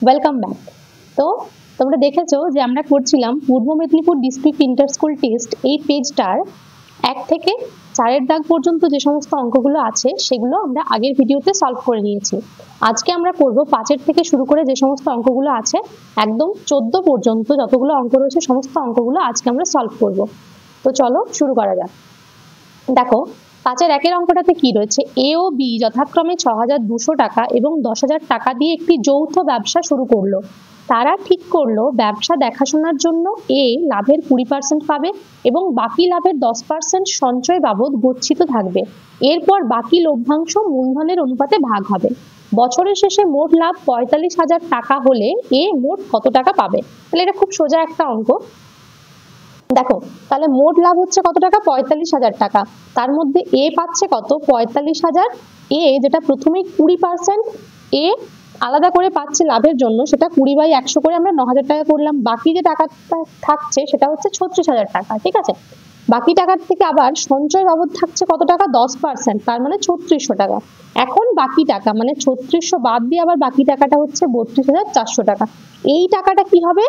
Welcome back. তো তোমরা দেখেছো যে আমরা করছিলাম পূর্ব Medinipur district inter school test এই পেজটার 1 থেকে 4 দাগ পর্যন্ত যে সমস্ত অঙ্কগুলো আছে সেগুলো আমরা আগের ভিডিওতে সলভ করে নিয়েছি। আজকে আমরা করব 5 থেকে শুরু করে যে সমস্ত অঙ্কগুলো আছে একদম 14 পর্যন্ত যতগুলো অঙ্ক রয়েছে সমস্ত অঙ্কগুলো আজকে আমরা সলভ করব। তো চলো শুরু করা যাক। দেখো 5-এর অঙ্কটাতে কি রয়েছে, এ ও বি যথাক্রমে 6,200 টাকা এবং 10,000 টাকা দিয়ে একটি যৌথ ব্যবসা শুরু করলো। তারা ঠিক করলো ব্যবসা দেখাশোনার জন্য এ লাভের 20% পাবে এবং বাকি লাভের 10% সঞ্চয় বাবদ গচ্ছিত থাকবে। এরপর বাকি লভ্যাংশ মূলধনের অনুপাতে ভাগ হবে। বছরের শেষে মোট লাভ 45,000 টাকা হলে এ মোট কত টাকা পাবে? তাহলে এটা খুব সোজা একটা অঙ্ক। দেখো তাহলে মোট লাভ হচ্ছে কত টাকা? 45,000 টাকা। তার মধ্যে এ পাচ্ছে কত? 45,000। এ যেটা প্রথমেই 20% এ আলাদা করে পাচ্ছে লাভের জন্য, সেটা 20/100 করে আমরা 9,000 টাকা করলাম। বাকি যে টাকাটা থাকছে সেটা হচ্ছে 36,000 টাকা। ঠিক আছে, বাকি টাকার থেকে আবার সঞ্চয় বাবদ থাকছে কত টাকা? 10%, তার মানে 3600 টাকা। এখন বাকি টাকা মানে 3600 বাদ দিয়ে আবার বাকি টাকাটা হচ্ছে 32,400 টাকা। এই টাকাটা কি হবে?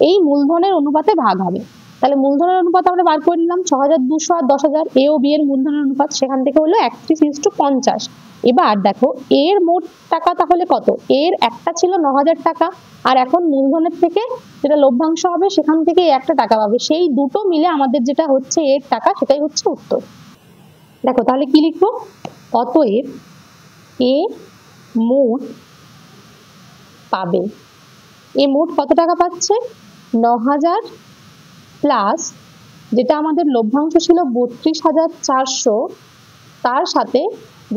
এই মূলধনের অনুপাতে ভাগ হবে। তাহলে মূলধনের অনুপাত আমরা বার করে নিলাম 6,200 আর 10,000, এ ও বি এর মূলধনের অনুপাত সেখান থেকে হলো 31:50। এবার দেখো এর মোট টাকা তাহলে কত? এর একটা ছিল 9,000 টাকা, আর এখন মূলধনের থেকে যেটা লভ্যাংশ হবে সেখান থেকে একটা টাকা পাবে। সেই দুটো মিলে আমাদের যেটা হচ্ছে এর টাকা, সেটাই হচ্ছে উত্তর। দেখো তাহলে কি লিখবো? অতএব এ মোট পাবে। এ মোট কত টাকা পাচ্ছে? 9,000 প্লাস যেটা আমাদের লভ্যাংশ ছিল 32,400, তার সাথে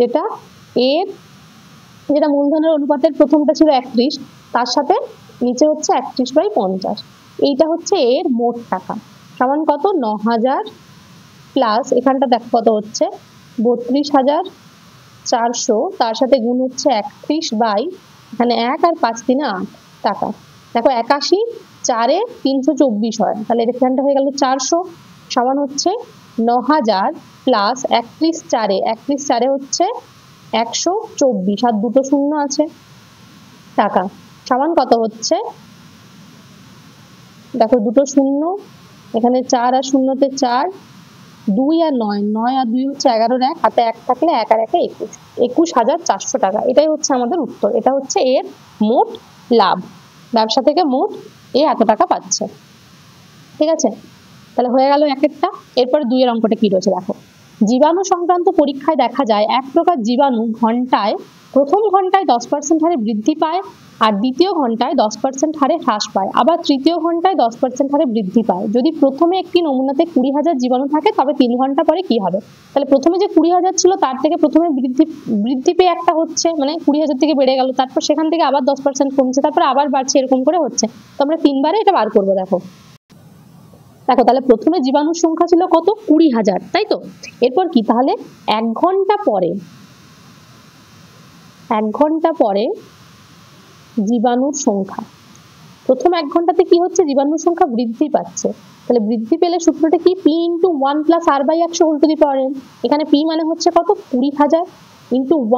যেটা এর যেটা মূলধনের অনুপাতের প্রথমটা ছিল 31, তার সাথে নিচে হচ্ছে 31/50। এইটা হচ্ছে এর মোট টাকা সমান কত? 9,000 প্লাস এখানটা দেখো কত হচ্ছে 32,400, তার সাথে গুণ হচ্ছে 31 বাই এখানে 1 আর 5 3 8 টাকা। দেখো 81 4-এ 324 হয়, তাহলে এখানটা হয়ে গেল 400 সমান হচ্ছে 9,000 প্লাস 31 4-এ হচ্ছে 124 আর দুটো শূন্য আছে টাকা সমান কত হচ্ছে? দেখো দুটো শূন্য, এখানে 4 আর শূন্যতে 4, 2 আর 9, 9 আর 2 হচ্ছে 11-এর 1, হাতে 1 থাকলে 1 আর 1-এ 21, 21,400 টাকা। এটাই হচ্ছে আমাদের উত্তর। এটা হচ্ছে এর মোট লাভ, ব্যবসা থেকে মোট এ এত টাকা পাচ্ছে। ঠিক আছে, তাহলে হয়ে গেল একেরটা। এরপরে 2-এর অঙ্কটা কি রয়েছে দেখো। জীবাণু সংক্রান্ত পরীক্ষায় দেখা যায় এক প্রকার জীবাণু প্রথম ঘন্টায় 10% হারে বৃদ্ধি পায় আর দ্বিতীয় ঘন্টায় 10% হারে হ্রাস পায়, আবার তৃতীয় ঘন্টায় 10% হারে বৃদ্ধি পায়। যদি প্রথমে একটি নমুনাতে 20,000 জীবাণু থাকে তবে 3 ঘন্টা পরে কি হবে? তাহলে প্রথমে যে 20,000 ছিল তার থেকে প্রথমে বৃদ্ধি পেয়ে একটা হচ্ছে, মানে 20,000 থেকে বেড়ে গেল, তারপর সেখান থেকে আবার 10% কমছে, তারপর আবার বাড়ছে, এরকম করে হচ্ছে। তো আমরা 3 বারে এটা বার করবো। দেখো তাহলে প্রথমে জীবাণুর সংখ্যা ছিল কত? 20,000, তাই তো? এরপর কি? তাহলে 1 ঘন্টা পরে জীবাণুর সংখ্যা, প্রথম 1 ঘন্টাতে কি হচ্ছে? জীবাণুর সংখ্যা বৃদ্ধি পাচ্ছে। তাহলে বৃদ্ধি পেলে সূত্রটা কি? P × 1 + R/100 whole to the power n। এখানে P মানে হচ্ছে কত? 20,000 ×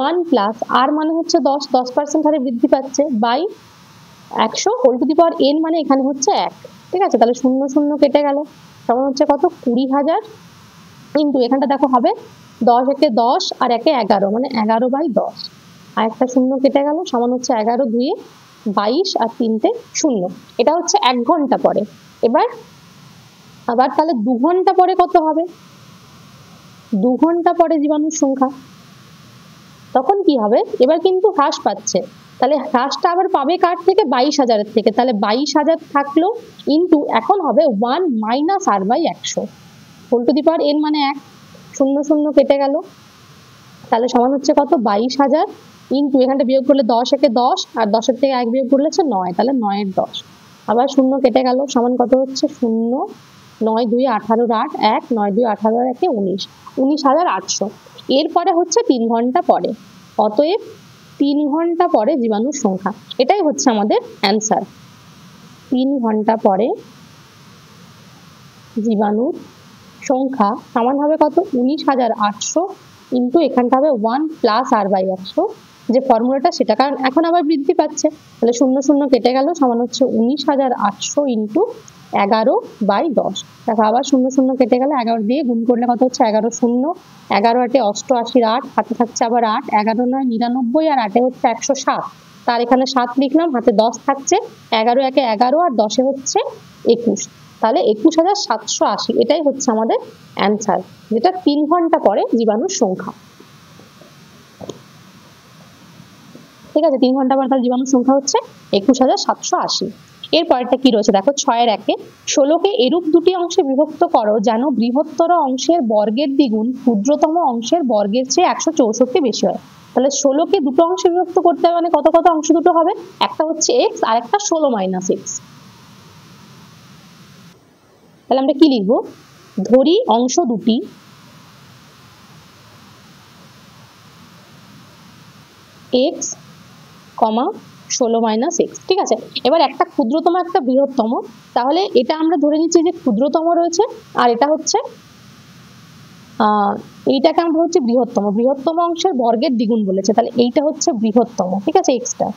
1 প্লাস R মানে হচ্ছে 10% হারে বৃদ্ধি পাচ্ছে by 100 whole to the power n, মানে এখানে হচ্ছে 1। ঠিক আছে, তাহলে 0 0 কেটে গেল সমান হচ্ছে কত? 20,000 কিন্তু এখানটা দেখো হবে 10 একে 10 আর একে 11, মানে 11/10, আর একটা শূন্য কেটে গেল সমান হচ্ছে 11 2 22 আর 3টে 0। এটা হচ্ছে 1 ঘন্টা পরে। এবার আবার তাহলে 2 ঘন্টা পরে কত হবে? 2 ঘন্টা পরে জীবাণুর সংখ্যা তখন কি হবে? এবার কিন্তু হ্রাস পাচ্ছে, তাহলে হ্রাসটা আবার পাবে কার থেকে? 22,000-এর থেকে। তাহলে 22,000 থাকলো ইন্টু এখন হবে 1 - R/100 whole to the power n, মানে 1, 0 0 কেটে গেল, তাহলে সমান হচ্ছে কত? 22,000 ইন্টু এখানটা বিয়োগ করলে 10 একে 10 আর 10-এর থেকে 1 বিয়োগ করলে হচ্ছে 9, তাহলে 9-এর 10 আবার 0 কেটে গেল সমান কত হচ্ছে? 0 9 2 18 8 1 9 2 18 আর 1 19, 19,800। এরপরে হচ্ছে 3 ঘন্টা পরে। অতএব 3 ঘন্টা পরে জীবাণুর সংখ্যা, এটাই হচ্ছে আমাদের অ্যান্সার। 3 ঘন্টা পরে জীবাণুর সংখ্যা সমান হবে কত? 19,800 ইন্টু এখানটা হবে 1 + R/100 যে ফর্মুলাটা সেটা, কারণ এখন আবার বৃদ্ধি পাচ্ছে, তাহলে 0 0 কেটে গেল, সমান হচ্ছে 19,800 ইন্টু 11/10। দেখো আবার 0 0 কেটে গেল, 11 দিয়ে গুণ করলে কত হচ্ছে 11 0, 11 8 88 8, হাতে থাকছে আবার 8, 11 9 99 আর 8 হচ্ছে 107, তার এখানে 7 লিখলাম, হাতে 10 থাকছে, 11 1 11 আর 10 হচ্ছে 21, তাহলে 21,780 এটাই হচ্ছে আমাদের অ্যান্সার, যেটা 3 ঘন্টা পরে জীবাণুর সংখ্যা। ঠিক আছে, 3 ঘন্টা পর তার জীবাণুর সংখ্যা হচ্ছে 21,780। এর পরেরটা কি রয়েছে দেখো, 6 এর 1-এ 16কে এরূপ দুটি অংশে বিভক্ত করো যেন বৃহত্তর অংশের বর্গের দ্বিগুণ ক্ষুদ্রতম অংশের বর্গের চেয়ে 164 বেশি হয়। তাহলে 16কে দুটো অংশে বিভক্ত করতে হবে, মানে কত কত অংশ দুটো হবে, একটা হচ্ছে x আর একটা 16 মাইনাস x। তাহলে আমরা কি লিখবো, ধরি অংশ দুটি x, 16 মাইনাস x। ঠিক আছে, এবার একটা ক্ষুদ্রতম একটা বৃহত্তম, তাহলে এটা আমরা ধরে নিচ্ছি যে ক্ষুদ্রতম রয়েছে, আর এটা হচ্ছে এইটাকে আমরা হচ্ছে বৃহত্তম, বৃহত্তম অংশের বর্গের দ্বিগুণ বলেছে, তাহলে এইটা হচ্ছে বৃহত্তম, ঠিক আছে এক্সটা,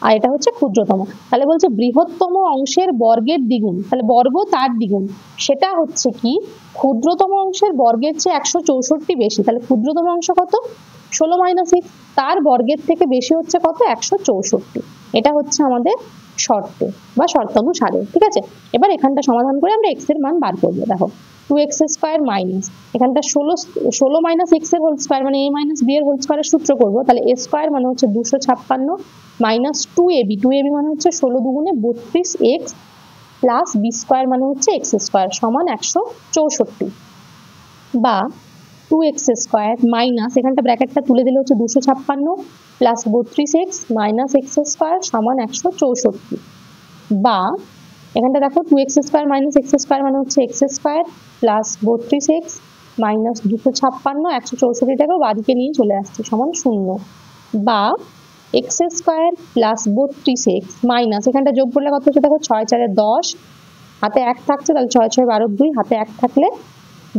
আর এটা হচ্ছে ক্ষুদ্রতম। তাহলে বলছে বৃহত্তম অংশের বর্গের দ্বিগুণ, তাহলে বর্গ তার দ্বিগুণ, সেটা হচ্ছে কি ক্ষুদ্রতম অংশের বর্গের চেয়ে 164 বেশি, তাহলে ক্ষুদ্রতম অংশ কত 16 মাইনাস x, তার বর্গের থেকে বেশি হচ্ছে কত 164, এটা হচ্ছে আমাদের শর্তে বা শর্তানুসারে। ঠিক আছে, এবার এখানটা সমাধান করে আমরা x এর মান বার করবো। দেখো 2x স্কয়ার মাইনাস এখানটা 16 মাইনাস x এর হোল স্কয়ার মানে a মাইনাস b এর হোল স্কয়ারের সূত্র করবো, তাহলে a স্কয়ার মানে হচ্ছে 256 মাইনাস 2ab, 2ab মানে হচ্ছে 16 দুগুণে 32x প্লাস b স্কয়ার মানে হচ্ছে x স্কয়ার সমান 164, বা 2x স্কয়ার মাইনাস এখানটা ব্র্যাকেটটা তুলে দিলে হচ্ছে 256 plus 32x minus x square সমান 164, বা এখানটা দেখো 2x square minus x square মানে হচ্ছে x square plus 32x minus 256 164টাকে বাদিকে নিয়ে চলে আসছে সমান 0, বা x square plus 32x minus এখানটা যোগ করলে কত হচ্ছে দেখো 6 4 10, হাতে 1 থাকছে, তাহলে 6 6 12 2, হাতে 1 থাকলে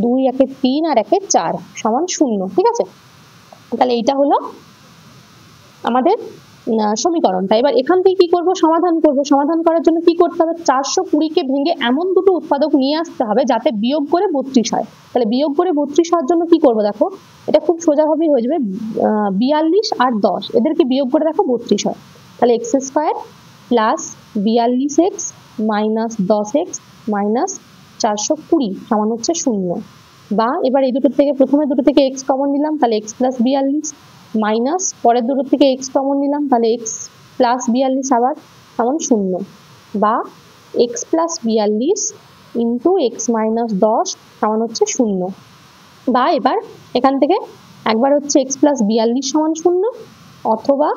2 1 3 আর 1 4 সমান 0। ঠিক আছে, তাহলে এইটা হলো আমাদের সমীকরণটা। এবার এখান থেকে কি করব, সমাধান করব। সমাধান করার জন্য কি করতে হবে, 420কে ভেঙে এমন দুটো উৎপাদক নিয়ে আসতে হবে যাতে বিয়োগ করে 32 হয়। তাহলে বিয়োগ করে 32 হওয়ার জন্য কি করব, দেখো এটা খুব সোজাভাবেই হয়ে যাবে, 42 আর 10 এদেরকে বিয়োগ করে দেখো 32 হয়, তাহলে x square plus 42x minus 10x minus 420 সমান হচ্ছে 0, বা এবার এই দুটো থেকে প্রথমে দুটো থেকে x কমন নিলাম, তাহলে x প্লাস 42 মাইনাস পরের দুটো থেকে x কমন নিলাম, তাহলে x প্লাস 42 আবার সমান 0, বা x plus 42 into x minus 10 সমান হচ্ছে 0, বা এবার এখান থেকে একবার হচ্ছে x প্লাস 42 সমান 0, অথবা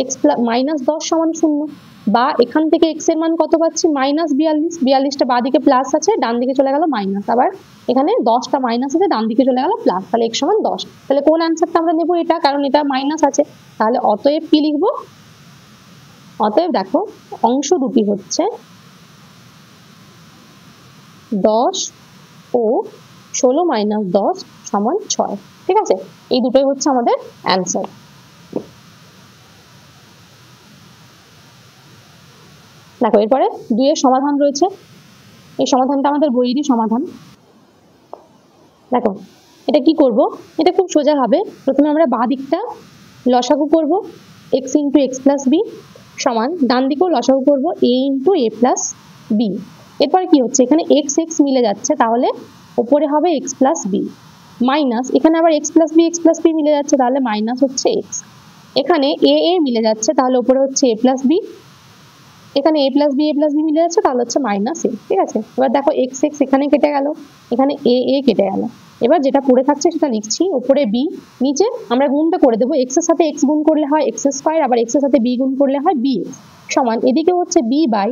x মাইনাস 10 সমান 0, বা এখান থেকে x এর মান কত পাচ্ছি মাইনাস 42, 42টা বাঁ দিকে প্লাস আছে, ডান দিকে চলে গেল মাইনাস, আবার এখানে 10টা মাইনাস আছে, ডান দিকে চলে গেল প্লাস, তাহলে x সমান 10। তাহলে কোন অ্যান্সারটা আমরা নেব, এটা, কারণ এটা মাইনাস আছে, তাহলে অতএব কি লিখবো, অতএব দেখো অংশ দুটি হচ্ছে 10 ও 16 মাইনাস 10 সমান 6। ঠিক আছে, এই দুটোই হচ্ছে আমাদের অ্যান্সার। দেখো এরপরে 2 এর সমাধান রয়েছে, এই সমাধানটা আমাদের বইয়েরই সমাধান। দেখো এটা কি করব, এটা খুব সোজা হবে, প্রথমে আমরা বাঁ দিকটা লসাগু করব, x into x plus b সমান ডান দিকেও লসাগু করব a into a plus b. এরপরে কি হচ্ছে, এখানে x x মিলে যাচ্ছে, তাহলে উপরে হবে x প্লাস বি, মাইনাস এখানে আবার x প্লাস বি মিলে যাচ্ছে, তাহলে মাইনাস হচ্ছে x, এখানে a a মিলে যাচ্ছে, তাহলে উপরে হচ্ছে a প্লাস বি, এখানে a প্লাস বি মিলে যাচ্ছে, তাহলে হচ্ছে মাইনাস a। ঠিক আছে, এবার দেখো x x এখানে কেটে গেল, এখানে a a কেটে গেল, এবার যেটা পড়ে থাকছে সেটা লিখছি, উপরে b, নিচে আমরা গুণটা করে দেবো, x এর সাথে x গুণ করলে হয় x স্কয়ার, আবার x এর সাথে b গুণ করলে হয় bx সমান, এদিকে হচ্ছে b বাই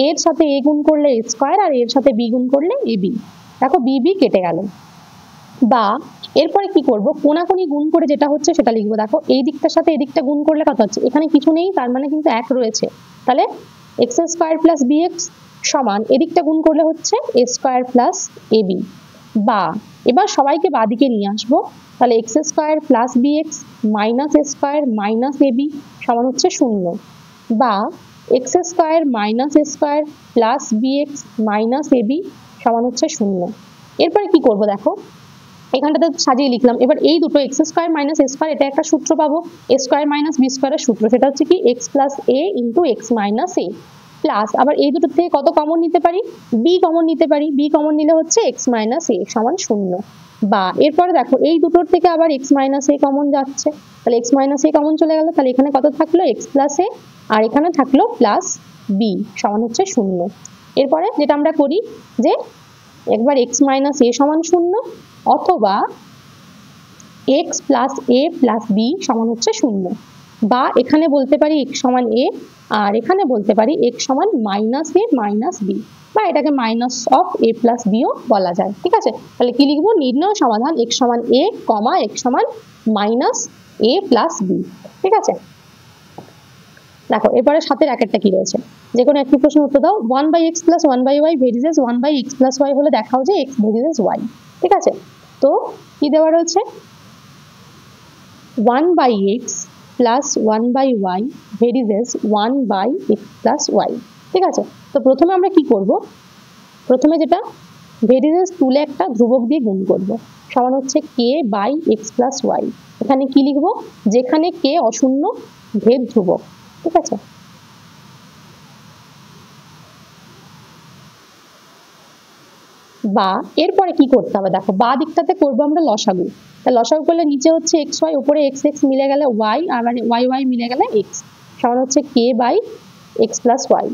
a এর সাথে a গুণ করলে a স্কয়ার, আর a এর সাথে b গুণ করলে ab, দেখো b b কেটে গেল। বা এরপরে কি করব, কোনাকুনি গুণ করে যেটা হচ্ছে সেটা লিখবো, দেখো এই দিকটার সাথে এই দিকটা গুণ করলে কত হচ্ছে, এখানে কিছু নেই, তার মানে কিন্তু 1 রয়েছে, তাহলে x স্কয়ার প্লাস bx সমান এদিকটা গুণ করলে হচ্ছে a স্কয়ার প্লাস ab, বা এবার সবাইকে বাদিকে নিয়ে আসবো, তাহলে x square plus b x minus a square minus a b সমান হচ্ছে 0, বা x square minus a square plus b x minus a b সমান হচ্ছে 0। এরপরে কি করব দেখো, এখানটাতে সাজিয়ে লিখলাম। এবার এই দুটো x square minus a square, এটা একটা সূত্র পাবো, এ স্কোয়ার মাইনাস বি স্কোয়ারের সূত্র, সেটা হচ্ছে কি এক্স প্লাস এ ইন্টু এক্স মাইনাস এ, প্লাস আবার এই দুটোর থেকে কত কমন নিতে পারি, বি কমন নিতে পারি, বি কমন নিলে হচ্ছে এক্স মাইনাস এ সমান 0, বা এরপরে দেখো এই দুটোর থেকে আবার এক্স মাইনাস এ কমন যাচ্ছে, তাহলে এক্স মাইনাস এ কমন চলে গেল, তাহলে এখানে কত থাকলো এক্স প্লাস এ, আর এখানে থাকলো প্লাস বি সমান হচ্ছে 0। এরপরে যেটা আমরা করি যে একবার এক্স মাইনাস এ সমান 0 অথবা এক্স প্লাস এ প্লাস বি সমান হচ্ছে 0, বা এখানে বলতে পারি এক্স সমান এ, আর এখানে বলতে পারি এক্স সমান মাইনাস এ মাইনাস বি, বা এটাকে মাইনাস অফ এ প্লাস বিও বলা যায়। ঠিক আছে, তাহলে কি লিখবো, নির্ণয় সমাধান এক্স সমান এ কমা এক্স সমান মাইনাস এ প্লাস বি। ঠিক আছে, দেখো এরপরে সাথের একটা কি রয়েছে, যে কোনো একটি প্রশ্ন উত্তর দাও। 1/x plus 1/y ভেরিজেস 1/x plus y হলে দেখাও যে x ভেরিজেস y। ঠিক আছে, তো কি দেওয়া রয়েছে, 1/x plus 1/y ভেরিজেস 1/x plus y। ঠিক আছে, তো প্রথমে আমরা কি করব, প্রথমে যেটা ভেরিজেস তুলে একটা ধ্রুবক দিয়ে গুণ করব, সমান হচ্ছে k by x plus y. এখানে কি লিখবো, যেখানে k অশূন্য ভেদ ধ্রুবক। ঠিক আছে, বা এরপরে কি করতে হবে দেখো, বা দিকটাতে করবো আমরা লসাগু, তা লসাগু করলে নিচে হচ্ছে এক্স ওয়াই, উপরে এক্স এক্স মিলে গেলে ওয়াই, আর মানে ওয়াই ওয়াই মিলে গেলে এক্স, সমান হচ্ছে কে বাই এক্স প্লাস ওয়াই।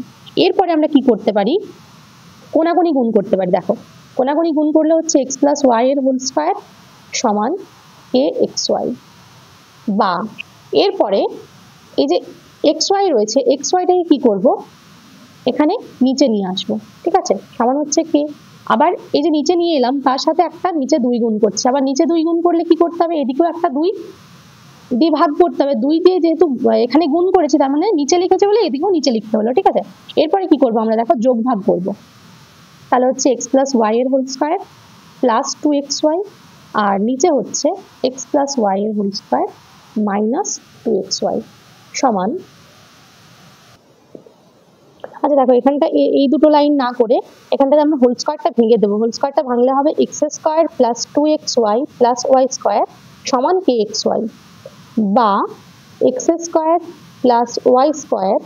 এরপরে আমরা কি করতে পারি, কোনাগুনি গুণ করতে পারি। দেখো কোনাগুনি গুণ করলে হচ্ছে এক্স প্লাস ওয়াই এর হোল স্কোয়ার সমান কে এক্স ওয়াই, বা এরপরে এই যে এক্স ওয়াই রয়েছে, এক্স ওয়াইটাকে কি করব, এখানে নিচে নিয়ে আসবো। ঠিক আছে, সমান হচ্ছে কে, আবার এই যে নিচে নিয়ে এলাম তার সাথে একটা নিচে 2 গুণ করছে, আবার নিচে 2 গুণ করলে কি করতে হবে, এদিকেও একটা 2 দিয়ে ভাগ করতে হবে, 2 দিয়ে যেহেতু এখানে গুণ করেছি তার মানে নিচে লিখেছে বলে এদিকেও নিচে লিখতে হলো। ঠিক আছে, এরপরে কি করব আমরা দেখো, যোগ ভাগ করব, তাহলে হচ্ছে এক্স প্লাস ওয়াই এর হোল স্কোয়ার প্লাস 2xy, আর নিচে হচ্ছে এক্স প্লাস ওয়াই এর হোল স্কোয়ার মাইনাস 2xy সমান। আচ্ছা দেখো এখানটা এই দুটো লাইন না করে এখানটাতে আমরা হোল স্কোয়ারটা ভেঙে দেবো, হোল স্কোয়ারটা ভাঙলে হবে x square plus 2xy plus y square সমান কে এক্স ওয়াই, বা x square plus y square,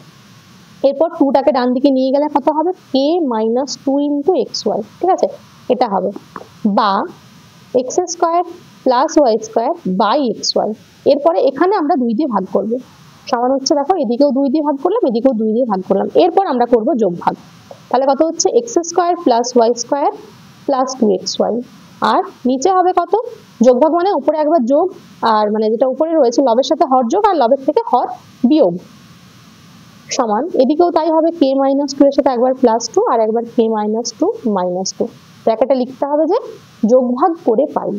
এরপর 2টাকে ডান দিকে নিয়ে গেলে কত হবে, k minus 2 into x y. ঠিক আছে, এটা হবে, বা x square plus y square by x y. এরপরে এখানে আমরা 2 দিয়ে ভাগ করব, সমান হচ্ছে দেখো এদিকেও 2 দিয়ে ভাগ করলাম, এদিকেও 2 দিয়ে ভাগ করলাম। এরপর আমরা করব যোগ ভাগ, তাহলে কত হচ্ছে x square plus y square plus 2xy, আর নিচে হবে কত, যোগ ভাগ মানে উপরে একবার যোগ, আর মানে যেটা উপরে রয়েছে লবের সাথে হর যোগ, আর লবের থেকে হর বিয়োগ, সমান এদিকেও তাই হবে কে মাইনাস 2 এর সাথে একবার প্লাস 2 আর একবার কে মাইনাস 2 মাইনাস 2। ব্র্যাকেটে লিখতে হবে যে যোগ ভাগ করে পাই।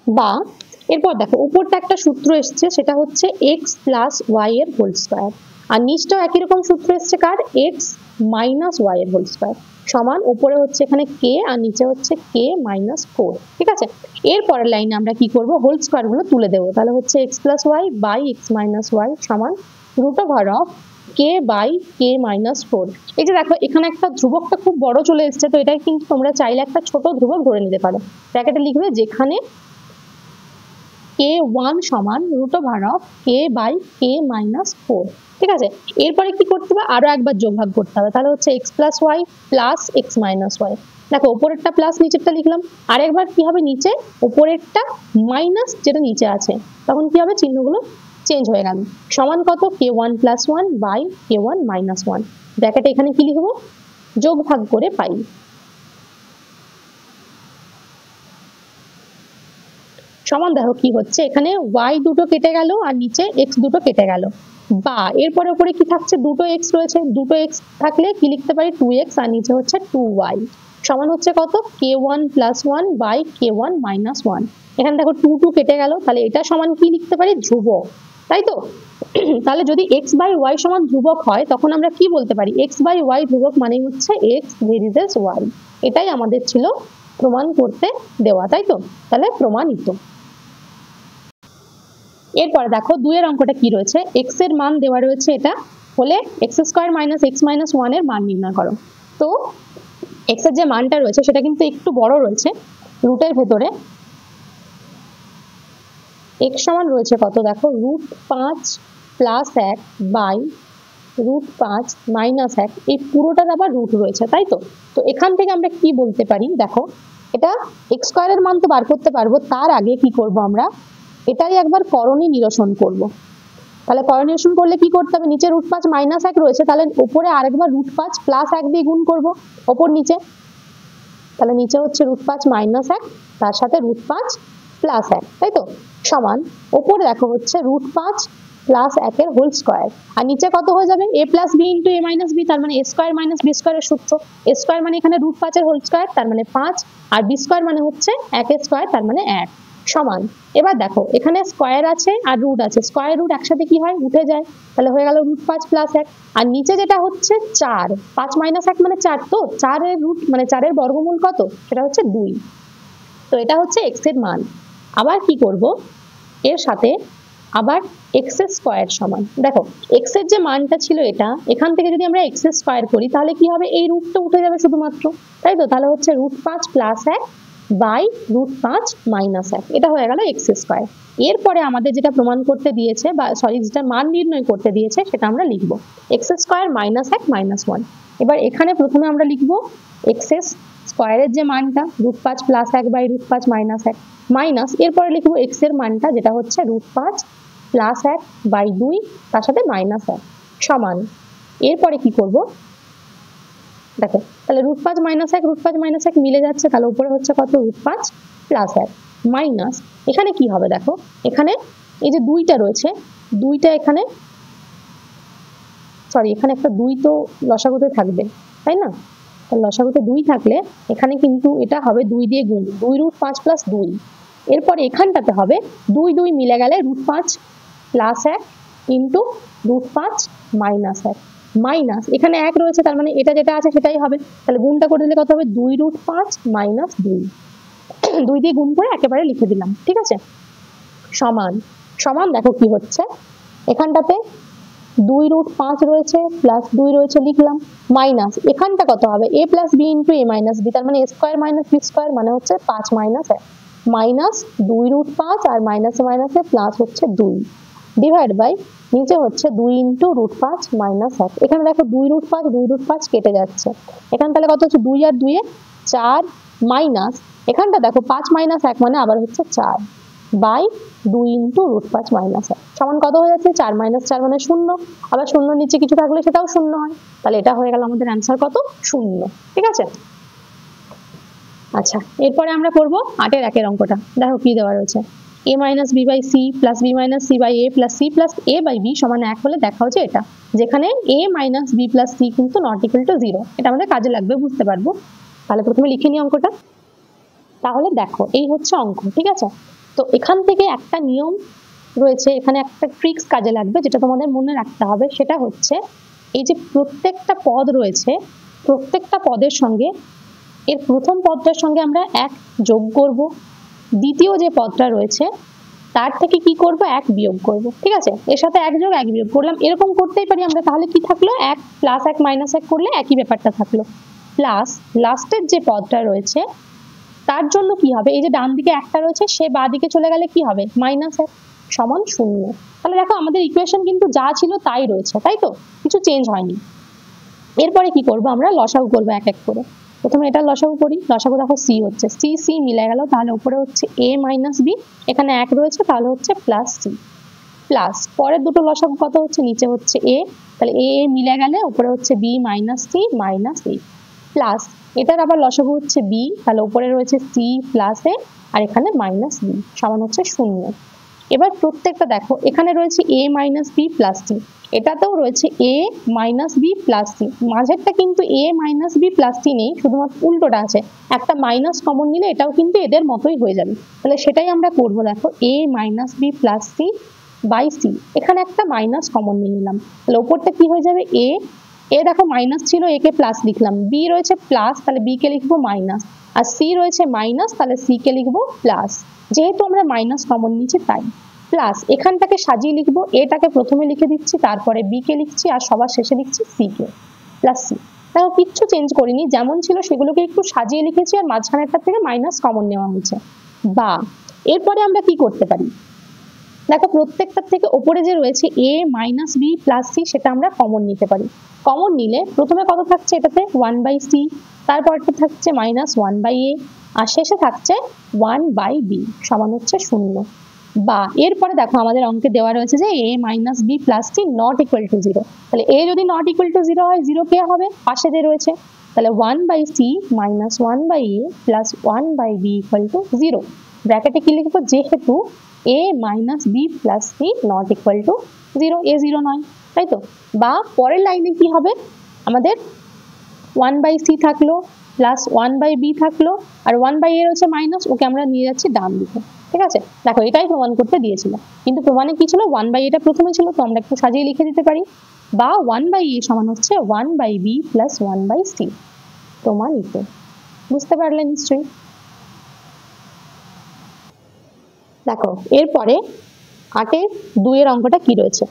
বা এরপর দেখো উপরটা একটা সূত্র এসছে, সেটা হচ্ছে এক্স প্লাস ওয়াই এর হোল স্কোয়ার, আর নিচটাও একই রকম সূত্র এসছে কার, এক্স মাইনাস ওয়াই এর হোল স্কোয়ার সমান, উপরে হচ্ছে এখানে কে আর নিচে হচ্ছে কে মাইনাস 4। ঠিক আছে, এরপরের লাইনে আমরা কি করব, হোল স্কোয়ার গুলো তুলে দেবো, তাহলে হচ্ছে x plus y by x minus y সমান root over of k by k minus 4। এই যে দেখো এখানে একটা ধ্রুবকটা খুব বড় চলে এসছে, তো এটা কিন্তু তোমরা চাইলে একটা ছোট ধ্রুবক ধরে নিতে পারো। ব্র্যাকেটে লিখবে যেখানে k1 সমান root over of k by k minus 4। ঠিক আছে, এরপরে কি করতে হবে, আরো একবার যোগ ভাগ করতে হবে, তাহলে হচ্ছে x plus y plus x minus y. দেখো উপরেরটা প্লাস নিচেরটা লিখলাম, আরেকবার কি হবে, নিচে উপরেরটা মাইনাস যেটা নিচে আছে, তখন কি হবে চিহ্নগুলো চেঞ্জ হয়ে গেল, সমান কত k1 plus 1 by k1 minus 1। ব্র্যাকেটে এখানে কি লিখবো, যোগ ভাগ করে পাই। সমান দেখো কি হচ্ছে, এখানে y দুটো কেটে গেল আর নিচে x দুটো কেটে গেল, বা এরপরে উপরে কি থাকছে, দুটো x রয়েছে, দুটো x থাকলে কি লিখতে পারি 2x, আর নিচে হচ্ছে 2y সমান হচ্ছে কত k1 plus 1 by k1 minus 1। এখানে দেখো 2 2 কেটে গেল, তাহলে এটা সমান কি লিখতে পারি, ধ্রুবক, তাই তো। তাহলে যদি x বাই ওয়াই সমান ধ্রুবক হয় তখন আমরা কি বলতে পারি, x বাই ওয়াই ধ্রুবক মানে হচ্ছে x ভেরিজেস y। এটাই আমাদের ছিল প্রমাণ করতে দেওয়া, তাই তো? তাহলে প্রমাণিত। এরপরে দেখো 2 এর অঙ্কটা কি রয়েছে, x এর মান দেওয়া রয়েছে, এটা হলে x square minus x minus 1 এর মান নির্ণয় করো। তো x এর যে মানটা রয়েছে সেটা কিন্তু একটু বড় রয়েছে রুটের ভেতরে। x সমান রয়েছে কত, দেখো √5 প্লাস 1 বাই √5 মাইনাস 1, এই পুরোটার আবার রুট রয়েছে, তাই তো? তো এখান থেকে আমরা কি বলতে পারি, দেখো এটা x স্কয়ারের মান তো বার করতে পারবো, তার আগে কি করব আমরা, এটাই একবার করণী নিরসন করব। তাহলে করণী নিরসন করলে কি করতে হবে, নিচে √5 মাইনাস 1 রয়েছে, তাহলে উপরে আরেকবার √5 প্লাস 1 দিয়ে গুণ করব ওপর নিচে। তাহলে নিচে হচ্ছে √5 মাইনাস 1 তার সাথে √5 প্লাস 1, তাই তো? সমান ওপরে দেখো হচ্ছে √5 প্লাস 1 এর হোল স্কয়ার, আর নিচে কত হয়ে যাবে, a plus b into a minus b, তার মানে a স্কয়ার মাইনাস b স্কয়ারের সূত্র। a স্কয়ার মানে এখানে √5 এর হোল স্কয়ার, তার মানে 5, আর b স্কয়ার মানে হচ্ছে 1 এর স্কয়ার, তার মানে 1 সমান। এবার দেখো এখানে স্কয়ার আছে আর রুট আছে, স্কয়ার রুট একসাথে কি হয়, উঠে যায়, তাহলে হয়ে গেল √5 প্লাস 1। আর নিচে যেটা হচ্ছে 4, 5 মাইনাস 1 মানে 4, তো 4 এর রুট মানে 4 এর বর্গমূল কত, সেটা হচ্ছে 2। তো এটা হচ্ছে x এর মান। আবার কি করব, এর সাথে আবার x এর স্কয়ার সমান, দেখো x এর যে মানটা ছিল এটা, এখান থেকে যদি আমরা x এর স্কয়ার করি তাহলে কি হবে, এই রুটটা উঠে যাবে শুধুমাত্র, তাই তো? তাহলে হচ্ছে √5 প্লাস 1 বাই √5 মাইনাস 1, এটা হয়ে গেল x স্কয়ার। এরপরে আমাদের যেটা প্রমাণ করতে দিয়েছে, বা সরি যেটা মান নির্ণয় করতে দিয়েছে, সেটা আমরা লিখব x স্কয়ার মাইনাস 1 মাইনাস 1। এবার এখানে প্রথমে আমরা লিখব x স্কয়ারের যে মানটা √5 প্লাস 1 বাই √5 মাইনাস 1, মাইনাস এরপরে লিখব x এর মানটা যেটা হচ্ছে √5 প্লাস 1 বাই 2 তার সাথে মাইনাস 1 সমান। এরপরে কি করব, দেখো তাহলে √5 মাইনাস 1 √5 মাইনাস 1 মিলে যাচ্ছে, তাহলে উপরে হচ্ছে কত, √5 প্লাস 1 মাইনাস, এখানে কি হবে, দেখো এখানে এই যে 2টা রয়েছে, 2টা এখানে, সরি এখানে একটা 2 তো লসাগুতে থাকবে, তাই না? তাহলে লসাগুতে 2 থাকলে এখানে কিন্তু এটা হবে 2 দিয়ে গুণ, 2√5 প্লাস 2। এরপরে এখানটাতে হবে 2 2 মিলে গেলে √5 প্লাস 1 ইন্টু √5 মাইনাস 1 মাইনাস, এখানে 1 রয়েছে, তার মানে এটা যেটা আছে সেটাই হবে, তাহলে গুণটা করে দিলে কত হবে, 2√5 মাইনাস 2, 2 দিয়ে গুণ করে একেবারে লিখে দিলাম, ঠিক আছে? সমান সমান, দেখো কি হচ্ছে, এখানটাতে 2√5 রয়েছে প্লাস 2 রয়েছে লিখলাম, মাইনাস এখানটা কত হবে, a plus b into a minus b, তার মানে a square minus b square মানে হচ্ছে 5 মাইনাস 1, মাইনাস 2√5 আর মাইনাসে মাইনাসে প্লাস হচ্ছে 2 ডিভাইড বাই নিচে হচ্ছে 2 ইন্টু √5 মাইনাস 1। এখানে দেখো 2√5 কেটে যাচ্ছে, এখানে তাহলে কত হচ্ছে, 2 আর 2 এ 4 মাইনাস এখানটা দেখো 5 মাইনাস 1 মানে আবার হচ্ছে 4 বাই 2 ইন্টু √5 মাইনাস 1 সমান কত হয়ে যাচ্ছে, 4 মাইনাস 4 মানে 0, আবার 0 নিচে কিছু থাকলে সেটাও 0 হয়, তাহলে এটা হয়ে গেল আমাদের অ্যান্সার কত, 0, ঠিক আছে? আচ্ছা এরপরে আমরা করব 8 এর 1 এর অঙ্কটা। দেখো কি দেওয়া রয়েছে, a minus b by c plus b minus c by a plus c plus a by b সমান 1 হলে দেখা হচ্ছে এটা, যেখানে a minus b plus c কিন্তু নট ইকুয়াল টু 0। এটা আমাদের কাজে লাগবে, বুঝতে পারবো। তাহলে প্রথমে লিখে নিই অঙ্কটা। তাহলে দেখো এই হচ্ছে অঙ্ক, ঠিক আছে? তো এখান থেকে একটা নিয়ম রয়েছে, এখানে একটা ট্রিক্স কাজে লাগবে, যেটা তোমাদের মনে রাখতে হবে, সেটা হচ্ছে এই যে প্রত্যেকটা পদ রয়েছে, প্রত্যেকটা পদের সঙ্গে এর প্রথম পদটার সঙ্গে আমরা 1 যোগ করব, দ্বিতীয় যে পদটা রয়েছে তার থেকে কি করব, 1 বিয়োগ করব, ঠিক আছে? এর সাথে 1 যোগ 1 বিয়োগ করলাম, এরকম করতেই পারি আমরা। তাহলে কি থাকলো, 1 প্লাস 1 মাইনাস 1 করলে একই ব্যাপারটা থাকলো, প্লাস লাস্টের যে পদটা রয়েছে তার জন্য কি হবে, এই যে ডান দিকে একটা রয়েছে সে বাঁ দিকে চলে গেলে কি হবে, মাইনাস 1 সমান 0। তাহলে দেখো আমাদের ইকুয়েশন কিন্তু যা ছিল তাই রয়েছে, তাই তো? কিছু চেঞ্জ হয়নি। এরপরে কি করব, আমরা লসাগু করব এক এক করে। প্রথমে এটা লসাগু করি, লসাগু দেখো c হচ্ছে, c c মিলে গেল, তাহলে উপরে হচ্ছে a মাইনাস b, এখানে 1 রয়েছে তাহলে হচ্ছে প্লাস c, প্লাস পরের দুটো লসাগু কত হচ্ছে, নিচে হচ্ছে a, তাহলে a মিলে গেলে উপরে হচ্ছে b minus c minus a, plus এটার আবার লসাগু হচ্ছে b, তাহলে উপরে রয়েছে c প্লাস a আর এখানে মাইনাস b সমান হচ্ছে 0। এবার প্রত্যেকটা দেখো এখানে রয়েছে a minus b plus c, এটাতেও রয়েছে a minus b plus c, মাঝেরটা কিন্তু a minus b plus c নেই, শুধুমাত্র উল্টোটা আছে, একটা মাইনাস কমন নিলে এটাও কিন্তু এদের মতোই হয়ে যাবে। তাহলে সেটাই আমরা করব, দেখো a minus b plus c by c, এখানে একটা মাইনাস কমন নিয়ে নিলাম, তাহলে ওপরটা কি হয়ে যাবে এ, এ দেখো মাইনাস ছিল এ কে প্লাস লিখলাম, বি রয়েছে প্লাস তাহলে বি কে লিখবো মাইনাস, আর সি রয়েছে মাইনাস তাহলে সি কে লিখবো প্লাস, যেহেতু আমরা মাইনাস কমন নিচ্ছি তাই প্লাস, এখানটাকে সাজিয়ে লিখবো, এটাকে প্রথমে লিখে দিচ্ছি তারপরে বি কে লিখছি আর সবার শেষে লিখছি সি কে, প্লাস সি। দেখো কিচ্ছু চেঞ্জ করিনি, যেমন ছিল সেগুলোকে একটু সাজিয়ে লিখেছি আর মাঝখানেরটা থেকে মাইনাস কমন নেওয়া হয়েছে। বা এরপরে আমরা কি করতে পারি, দেখো প্রত্যেকটার থেকে ওপরে যে রয়েছে এ মাইনাস বি প্লাস সি সেটা আমরা কমন নিতে পারি। কমন নিলে প্রথমে কত থাকছে এটাতে 1/c, তারপরটা থাকছে -1/a, আর শেষে থাকছে 1/b সমান হচ্ছে 0। বা এরপরে দেখো আমাদের অঙ্কে দেওয়া রয়েছে যে a minus b plus c not equal to 0, তাহলে a যদি নট ইকুয়াল টু 0 হয় 0 কে হবে পাশে যে রয়েছে, তাহলে 1/c minus 1/a plus 1/b equal to 0। ব্র্যাকেটে কি লিখবো, যেহেতু a minus b plus c not equal to 0, a 0 নয়, তাই তো। বা পরের লাইনে কি হবে, আমাদের 1/c থাকলো প্লাস 1/b থাকলো আর 1/a রয়েছে মাইনাস, ওকে আমরা নিয়ে যাচ্ছি ডান দিকে, ঠিক আছে। দেখো এটাই প্রমাণ করতে দিয়েছিল, কিন্তু প্রমাণে কি ছিল 1/a টা প্রথমে ছিল, তো আমরা একটু সাজিয়ে লিখে দিতে পারি। বা 1/a সমান হচ্ছে 1/b প্লাস 1/c প্রমাণিত। বুঝতে পারলে নিশ্চয়ই। দেখো এরপরে 8-এর 2 এর অঙ্কটা কি রয়েছে,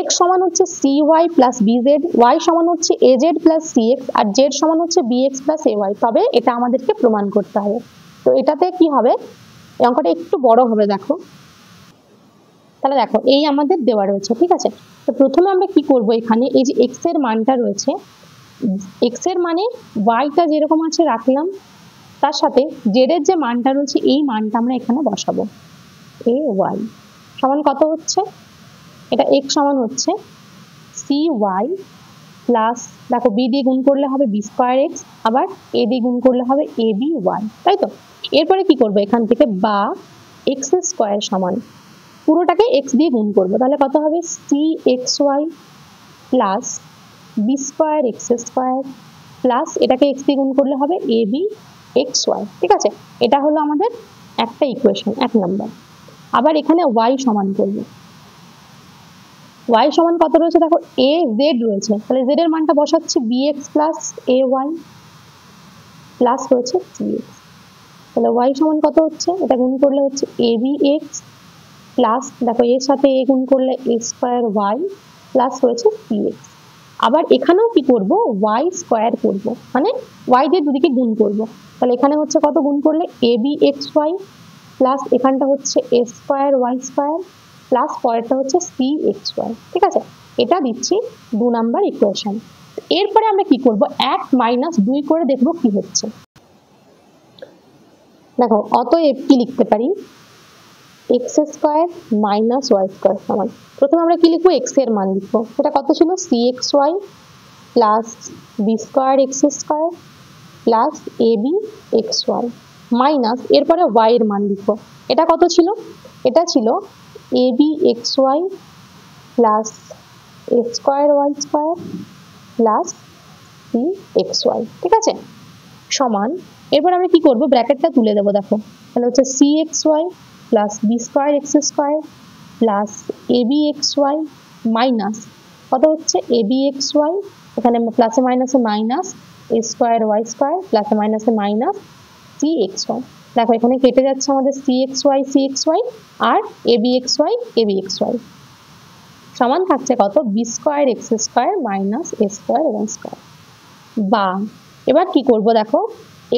x সমান হচ্ছে cy প্লাস bz, y সমান হচ্ছে az প্লাস cx আর z সমান হচ্ছে bx প্লাস ay, তবে এটা আমাদেরকে প্রমাণ করতে হবে। তো এটাতে কি হবে, এই অঙ্কটা একটু বড় হবে দেখো, তাহলে দেখো এই আমাদের দেওয়া রয়েছে, ঠিক আছে। তো প্রথমে আমরা কি করব, এখানে এই যে x এর মানটা রয়েছে, x এর মানে y টা যেরকম আছে রাখলাম, তার সাথে z এর যে মানটা রয়েছে এই মানটা আমরা এখানে বসাবো, ay সমান কত হচ্ছে, এটা x সমান হচ্ছে cy প্লাস, দেখো b দিয়ে গুণ করলে হবে b স্কয়ার x, আবার a দিয়ে গুণ করলে হবে ab y, তাই তো। এরপরে কি করব, এখান থেকে বা x স্কয়ার সমান পুরোটাকে x দিয়ে গুণ করব, তাহলে কত হবে cxy plus b square x square plus এটাকে x দিয়ে গুণ করলে হবে ab xy, ঠিক আছে। এটা হলো আমাদের একটা ইকুয়েশন 1 নাম্বার। আবার এখানে y সমান করব, y সমান কত রয়েছে, দেখো a z রয়েছে, তাহলে z এর মানটা বসাচ্ছি bx প্লাস ay প্লাস রয়েছে cx, তাহলে y সমান কত হচ্ছে, এটা গুণ করলে হচ্ছে abx প্লাস, দেখো এর সাথে a গুণ করলে a স্কয়ার y প্লাস রয়েছে cx। আবার এখানেও কি করব, y স্কয়ার করব, মানে y দিয়ে দুদিকে গুণ করব, তাহলে এখানে হচ্ছে কত গুণ করলে abxy প্লাস এখানটা হচ্ছে a square y square plus পরেরটা হচ্ছে cxy, ঠিক আছে। এটা দিচ্ছি 2 নাম্বার ইকুয়েশন। এরপরে আমরা কি করব, 1 মাইনাস 2 করে দেখব কি হচ্ছে। দেখো অতএব কি লিখতে পারি, x square minus y square সমান, প্রথমে আমরা কি লিখবো, x এর মান লিখবো, এটা কত ছিল cxy plus b square x square plus ab xy minus, এরপরে y এর মান লিখবো, এটা কত ছিল, এটা ছিল ab xy plus a square y square plus c xy, ঠিক আছে, সমান। এরপর আমরা কি করব, ব্র্যাকেটটা তুলে দেব, দেখো তাহলে হচ্ছে cxy plus b square x square plus ab xy minus কত হচ্ছে ab xy, এখানে প্লাসে মাইনাসে minus a square y square প্লাসে মাইনাসে মাইনাস c xy, দেখো এখানে কেটে যাচ্ছে আমাদের cxy আর ab xy সমান থাকছে কত, b square x square minus a square y square. বা এবার কি করব, দেখো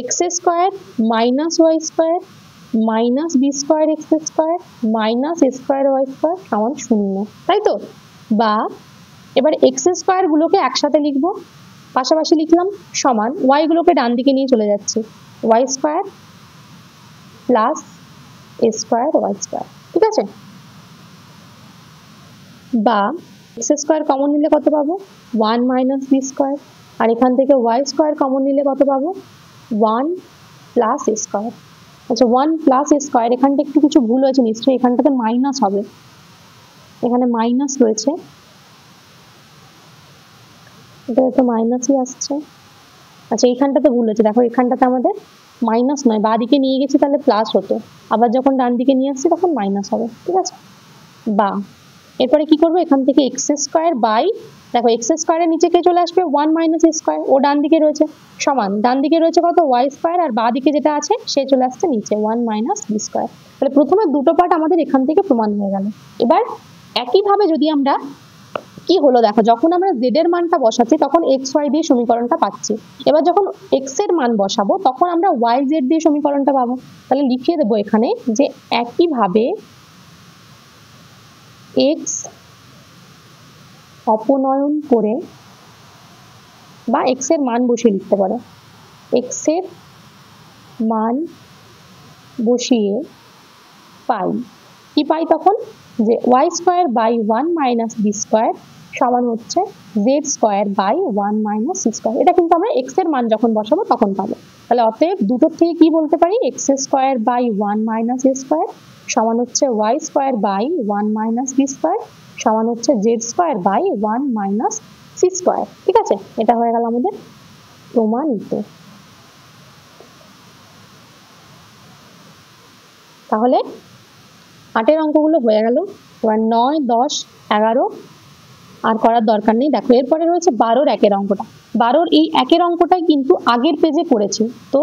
x square minus y square minus b square x square minus a square y square সমান 0, তাই তো। বা এবার x স্কয়ার গুলোকে একসাথে লিখব, পাশাপাশি লিখলাম, সমান y গুলোকে ডান দিকে নিয়ে চলে যাচ্ছে, y square plus a square y square, ঠিক আছে। বা x স্কয়ার কমন নিলে কত পাবো, 1 মাইনাস b স্কয়ার, আর এখান থেকে y স্কয়ার কমন নিলে কত পাবো, 1 প্লাস a স্কয়ার। আচ্ছা 1 প্লাস a স্কয়ার, এখানটা একটু কিছু ভুল হয়েছে নিশ্চয়ই, এখানটাতে মাইনাস হবে, এখানে মাইনাস রয়েছে, এটা তো মাইনাসই আসছে। আচ্ছা এইখানটাতে ভুল হয়েছে, দেখো এখানটাতে আমাদের মাইনাস নয়, বাঁ দিকে নিয়ে গেছি তাহলে প্লাস হতো, আবার যখন ডান দিকে নিয়ে আসছি তখন মাইনাস হবে, ঠিক আছে। বা এরপরে কি করবো, এখান থেকে এক্স স্কোয়ার বাই, দেখো এক্স স্কোয়ারের নিচে কে চলে আসবে 1 মাইনাস স্কোয়ার, ও ডান দিকে রয়েছে, সমান ডান দিকে রয়েছে কত ওয়াই স্কোয়ার, আর বাঁ দিকে যেটা আছে সে চলে আসছে নিচে 1 মাইনাস বি স্কোয়ার। তাহলে প্রথমে দুটো পার্ট আমাদের এখান থেকে প্রমাণ হয়ে গেল। এবার একইভাবে যদি আমরা, কি হলো দেখো, যখন আমরা জেড এর মানটা বসাচ্ছি তখন এক্স ওয়াই দিয়ে সমীকরণটা পাচ্ছি, এবার যখন এক্স এর মান বসাবো তখন আমরা ওয়াই জেড দিয়ে সমীকরণটা পাবো। তাহলে লিখিয়ে দেবো এখানে যে একইভাবে এক্স অপনয়ন করে, বা এক্স এর মান বসিয়ে লিখতে পারো, এক্স এর মান বসিয়ে পাই, কি পাই তখন, যে y square by 1 minus b square সমান হচ্ছে z square by 1 minus c square. এটা কিন্তু আমরা এক্স এর মান যখন বসাবো তখন পাবো। তাহলে অতএব দুটোর থেকে কি বলতে পারি, x square by 1 minus a square সমান হচ্ছে y square by 1 minus b square সমান হচ্ছে z square by 1 minus c square. ঠিক আছে, এটা হয়ে গেল আমাদের প্রমাণিত। তাহলে 8 অঙ্কগুলো হয়ে গেল। এবার 9, 10, 11 আর করার দরকার নেই। দেখো এরপরে রয়েছে 12-র একের অঙ্কটা। 12-র এই একের অঙ্কটাই কিন্তু আগের পেজে করেছি, তো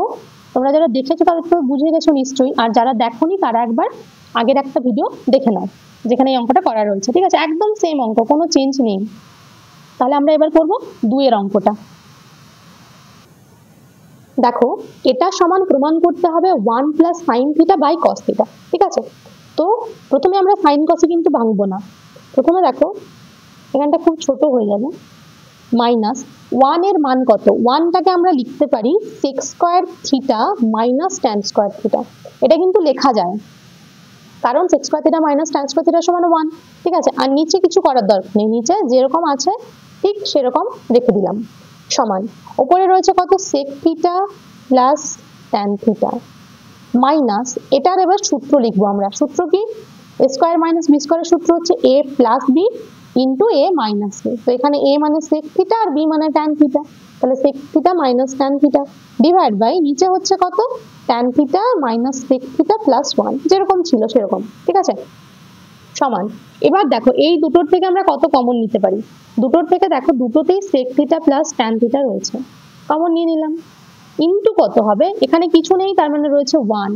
তোমরা যারা দেখেছো তাদের তো বুঝে গেছো নিশ্চয়ই, আর যারা দেখোনি তারা একবার আগের একটা ভিডিও দেখে নাও যেখানে এই অঙ্কটা করা রয়েছে। ঠিক আছে, একদম সেম অঙ্ক, কোনো চেঞ্জ নেই। তাহলে আমরা এবার করব 2-এর অঙ্কটা। দেখো এটা সমান প্রমাণ করতে হবে 1 plus sine theta by cos theta. ঠিক আছে, তো প্রথমে আমরা সাইন কসে কিন্তু ভাঙবো না। প্রথমে দেখো এখানটা খুব ছোট হয়ে যাবে, মাইনাস 1 এর মান কত, 1টাকে আমরা লিখতে পারি sec square theta minus tan square theta. এটা কিন্তু লেখা যায়, কারণ sec square theta minus tan square theta সমান 1। ঠিক আছে, আর নিচে কিছু করার দরকার নেই, নিচে যেরকম আছে ঠিক সেরকম রেখে দিলাম, সমান ওপরে রয়েছে কত sec theta plus tan theta minus, এটার এবার সূত্র লিখবো আমরা। সূত্র কি, এ স্কোয়ার মাইনাস বি স্কোয়ারের সূত্র হচ্ছে a plus b into a minus b. তো এখানে এ মানে সেক থিটা আর বি মানে ট্যান থিটা, তাহলে sec theta minus tan theta divide by নিচে হচ্ছে কত tan theta minus sec theta plus 1, যেরকম ছিল সেরকম। ঠিক আছে, সমান। এবার দেখো এই দুটোর থেকে আমরা কত কমন নিতে পারি, দুটোর থেকে দেখো দুটোতেই sec theta plus tan theta রয়েছে, কমন নিয়ে নিলাম। ইন্টু কত হবে, এখানে কিছু নেই তার মানে রয়েছে 1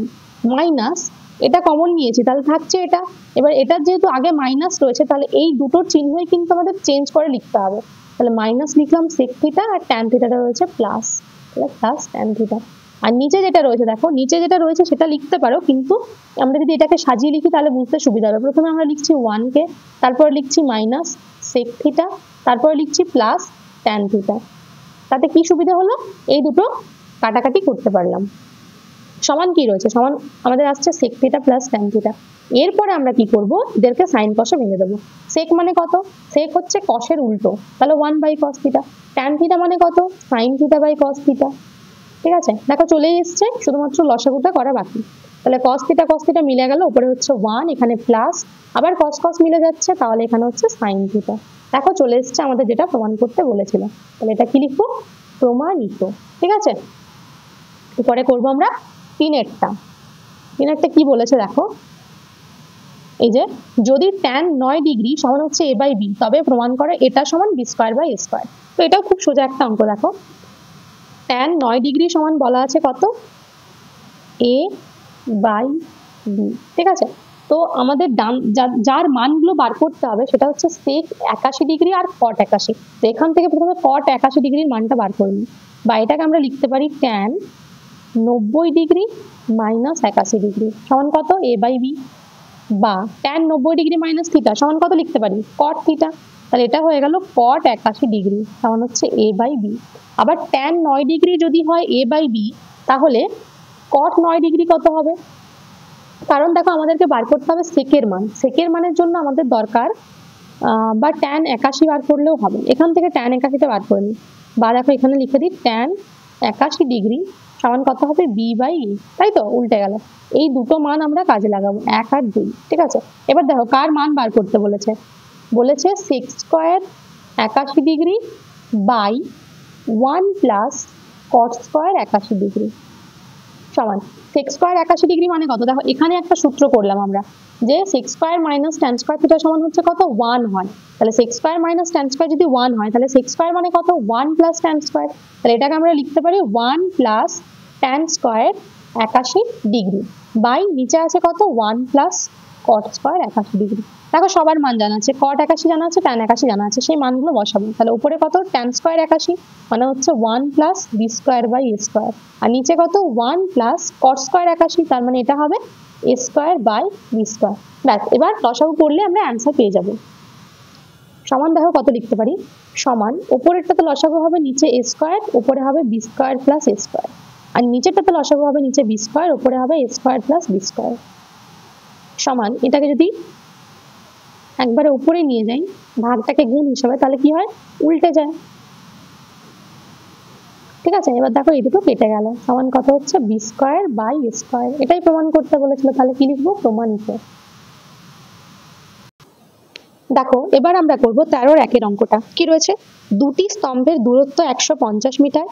মাইনাস, এটা কমন নিয়েছি তাহলে থাকছে এটা। এবার এটার যেহেতু আগে মাইনাস রয়েছে তাহলে এই দুটোর চিহ্নই কিন্তু আমাদের চেঞ্জ করে লিখতে হবে। তাহলে মাইনাস লিখলাম সেক থিটা আর ট্যান থিটাটা রয়েছে প্লাস, তাহলে প্লাস ট্যান থিটা। আর নিচে যেটা রয়েছে দেখো, নিচে যেটা রয়েছে সেটা লিখতে পারো, কিন্তু আমরা যদি এটাকে সাজিয়ে লিখি তাহলে বুঝতে সুবিধা হবে। প্রথমে আমরা লিখছি 1 কে, তারপর লিখছি মাইনাস সেক থিটা, তারপর লিখছি প্লাস ট্যান থিটা। তাতে কি সুবিধা হলো, এই দুটো কাটাকাটি করতে পারলাম। সমান কি রয়েছে, সমান আমাদের আসছে sec theta plus tan theta. এরপরে আমরা কি করব, এদেরকে সাইন কসে ভেঙে দেবো। সেক মানে কত, সেক হচ্ছে কসের উল্টো, তাহলে 1 বাই কস থিটা। ট্যান থিটা মানে কত, sine theta by cos theta. ঠিক আছে, দেখো চলেই এসছে, শুধুমাত্র লসাগুটা করা বাকি। তাহলে কস থিটা মিলে গেল, উপরে হচ্ছে 1, এখানে প্লাস, আবার কস কস মিলে যাচ্ছে, তাহলে এখানে হচ্ছে সাইন থিটা। দেখো চলে এসছে আমাদের যেটা প্রমাণ করতে বলেছিল। তাহলে এটা কি লিখবো, প্রমাণিত। ঠিক আছে, এরপরে করবো আমরা 3-এরটা। 3-এরটা কি বলেছে দেখো, এই যে যদি tan 9 ডিগ্রি সমান হচ্ছে a বাই বি, তবে প্রমাণ করে এটা সমান b square by a square. তো এটাও খুব সোজা একটা অঙ্ক। দেখো tan 9 ডিগ্রি সমান বলা আছে কত, a বাই বি। ঠিক আছে, তো আমাদের যার মানগুলো বার করতে হবে সেটা হচ্ছে sec 81 ডিগ্রি আর cot 81। তো এখান থেকে প্রথমে cot 81 ডিগ্রির মানটা বার করে নিই, বা এটাকে আমরা লিখতে পারি tan 90 ডিগ্রি মাইনাস 81 ডিগ্রি সমান কত, a বাই বি, বা tan 90 ডিগ্রি মাইনাস থিটা সমান কত লিখতে পারি, cot থিটা। তাহলে এটা হয়ে গেল cot 81 ডিগ্রি সমান হচ্ছে a বাই বি। আবার tan 9 ডিগ্রি যদি হয় a বাই বি, তাহলে cot 9 ডিগ্রি কত হবে, কারণ দেখো আমাদেরকে বার করতে হবে সেকের মান, সেকের মানের জন্য আমাদের দরকার বা tan 81 বার করলেও হবে, এখান থেকে tan 81টা বার করে নিই, বা দেখো এখানে লিখে দিই tan 81 ডিগ্রি সমান কত হবে, বি বাই ই। তাই তো, উল্টে গেল। এই দুটো মান আমরা কাজে লাগাবো, 1 আর 2। ঠিক আছে, এবার দেখো কার মান বার করতে বলেছে, বলেছে sec square 81 degree by 1 plus cot square 81 degree সমান সেক স্কোয়ার 81 ডিগ্রি মানে কত? দেখো এখানে একটা সূত্র করলাম আমরা যে sec square minus tan square theta সমান হচ্ছে কত? 1 হয়। তাহলে sec square minus tan square যদি 1 হয় তাহলে সেক স্কোয়ার মানে কত? 1 প্লাস ট্যান স্কোয়ার। তাহলে এটাকে আমরা লিখতে পারি 1 plus tan square 81 degree by নিচে আছে কত? 1 প্লাস কট স্কোয়ার 81 ডিগ্রি। দেখো সবার মান জানা আছে, কট 81 জানা আছে, ট্যান 81 জানা আছে, সেই মানগুলো বসাবো। তাহলে উপরে কত? ট্যান স্কোয়ার 81 মানে হচ্ছে 1 plus b square by a square, আর নিচে কত? 1 প্লাস কট স্কোয়ার 81, তার মানে এটা হবে এ স্কোয়ার বাই বি স্কোয়ার। ব্যাস, এবার লসাগু করলে আমরা অ্যান্সার পেয়ে যাব। সমান দেখো কত লিখতে পারি, সমান উপরেরটাতে লসাগু হবে নিচে এ স্কোয়ার, উপরে হবে বি স্কোয়ার প্লাস এ স্কোয়ার, আর নিচেরটাতে লসাগু হবে নিচে বি স্কোয়ার, উপরে হবে এ স্কোয়ার প্লাস বি স্কোয়ার, সমান এটাকে যদি একবারে উপরে নিয়ে যাই ভাগটাকে গুণ হিসাবে তাহলে কি হয়? উল্টে যায়। ঠিক আছে, এবার দেখো এই দুটো কেটে গেল, সমান কত হচ্ছে? B square by a square. এটাই প্রমাণ করতে বলেছিল, তাহলে কি লিখবো? প্রমাণিত। দেখো এবার আমরা করব 13-এর একের অঙ্কটা। কি রয়েছে? দুটি স্তম্ভের দূরত্ব 150 মিটার,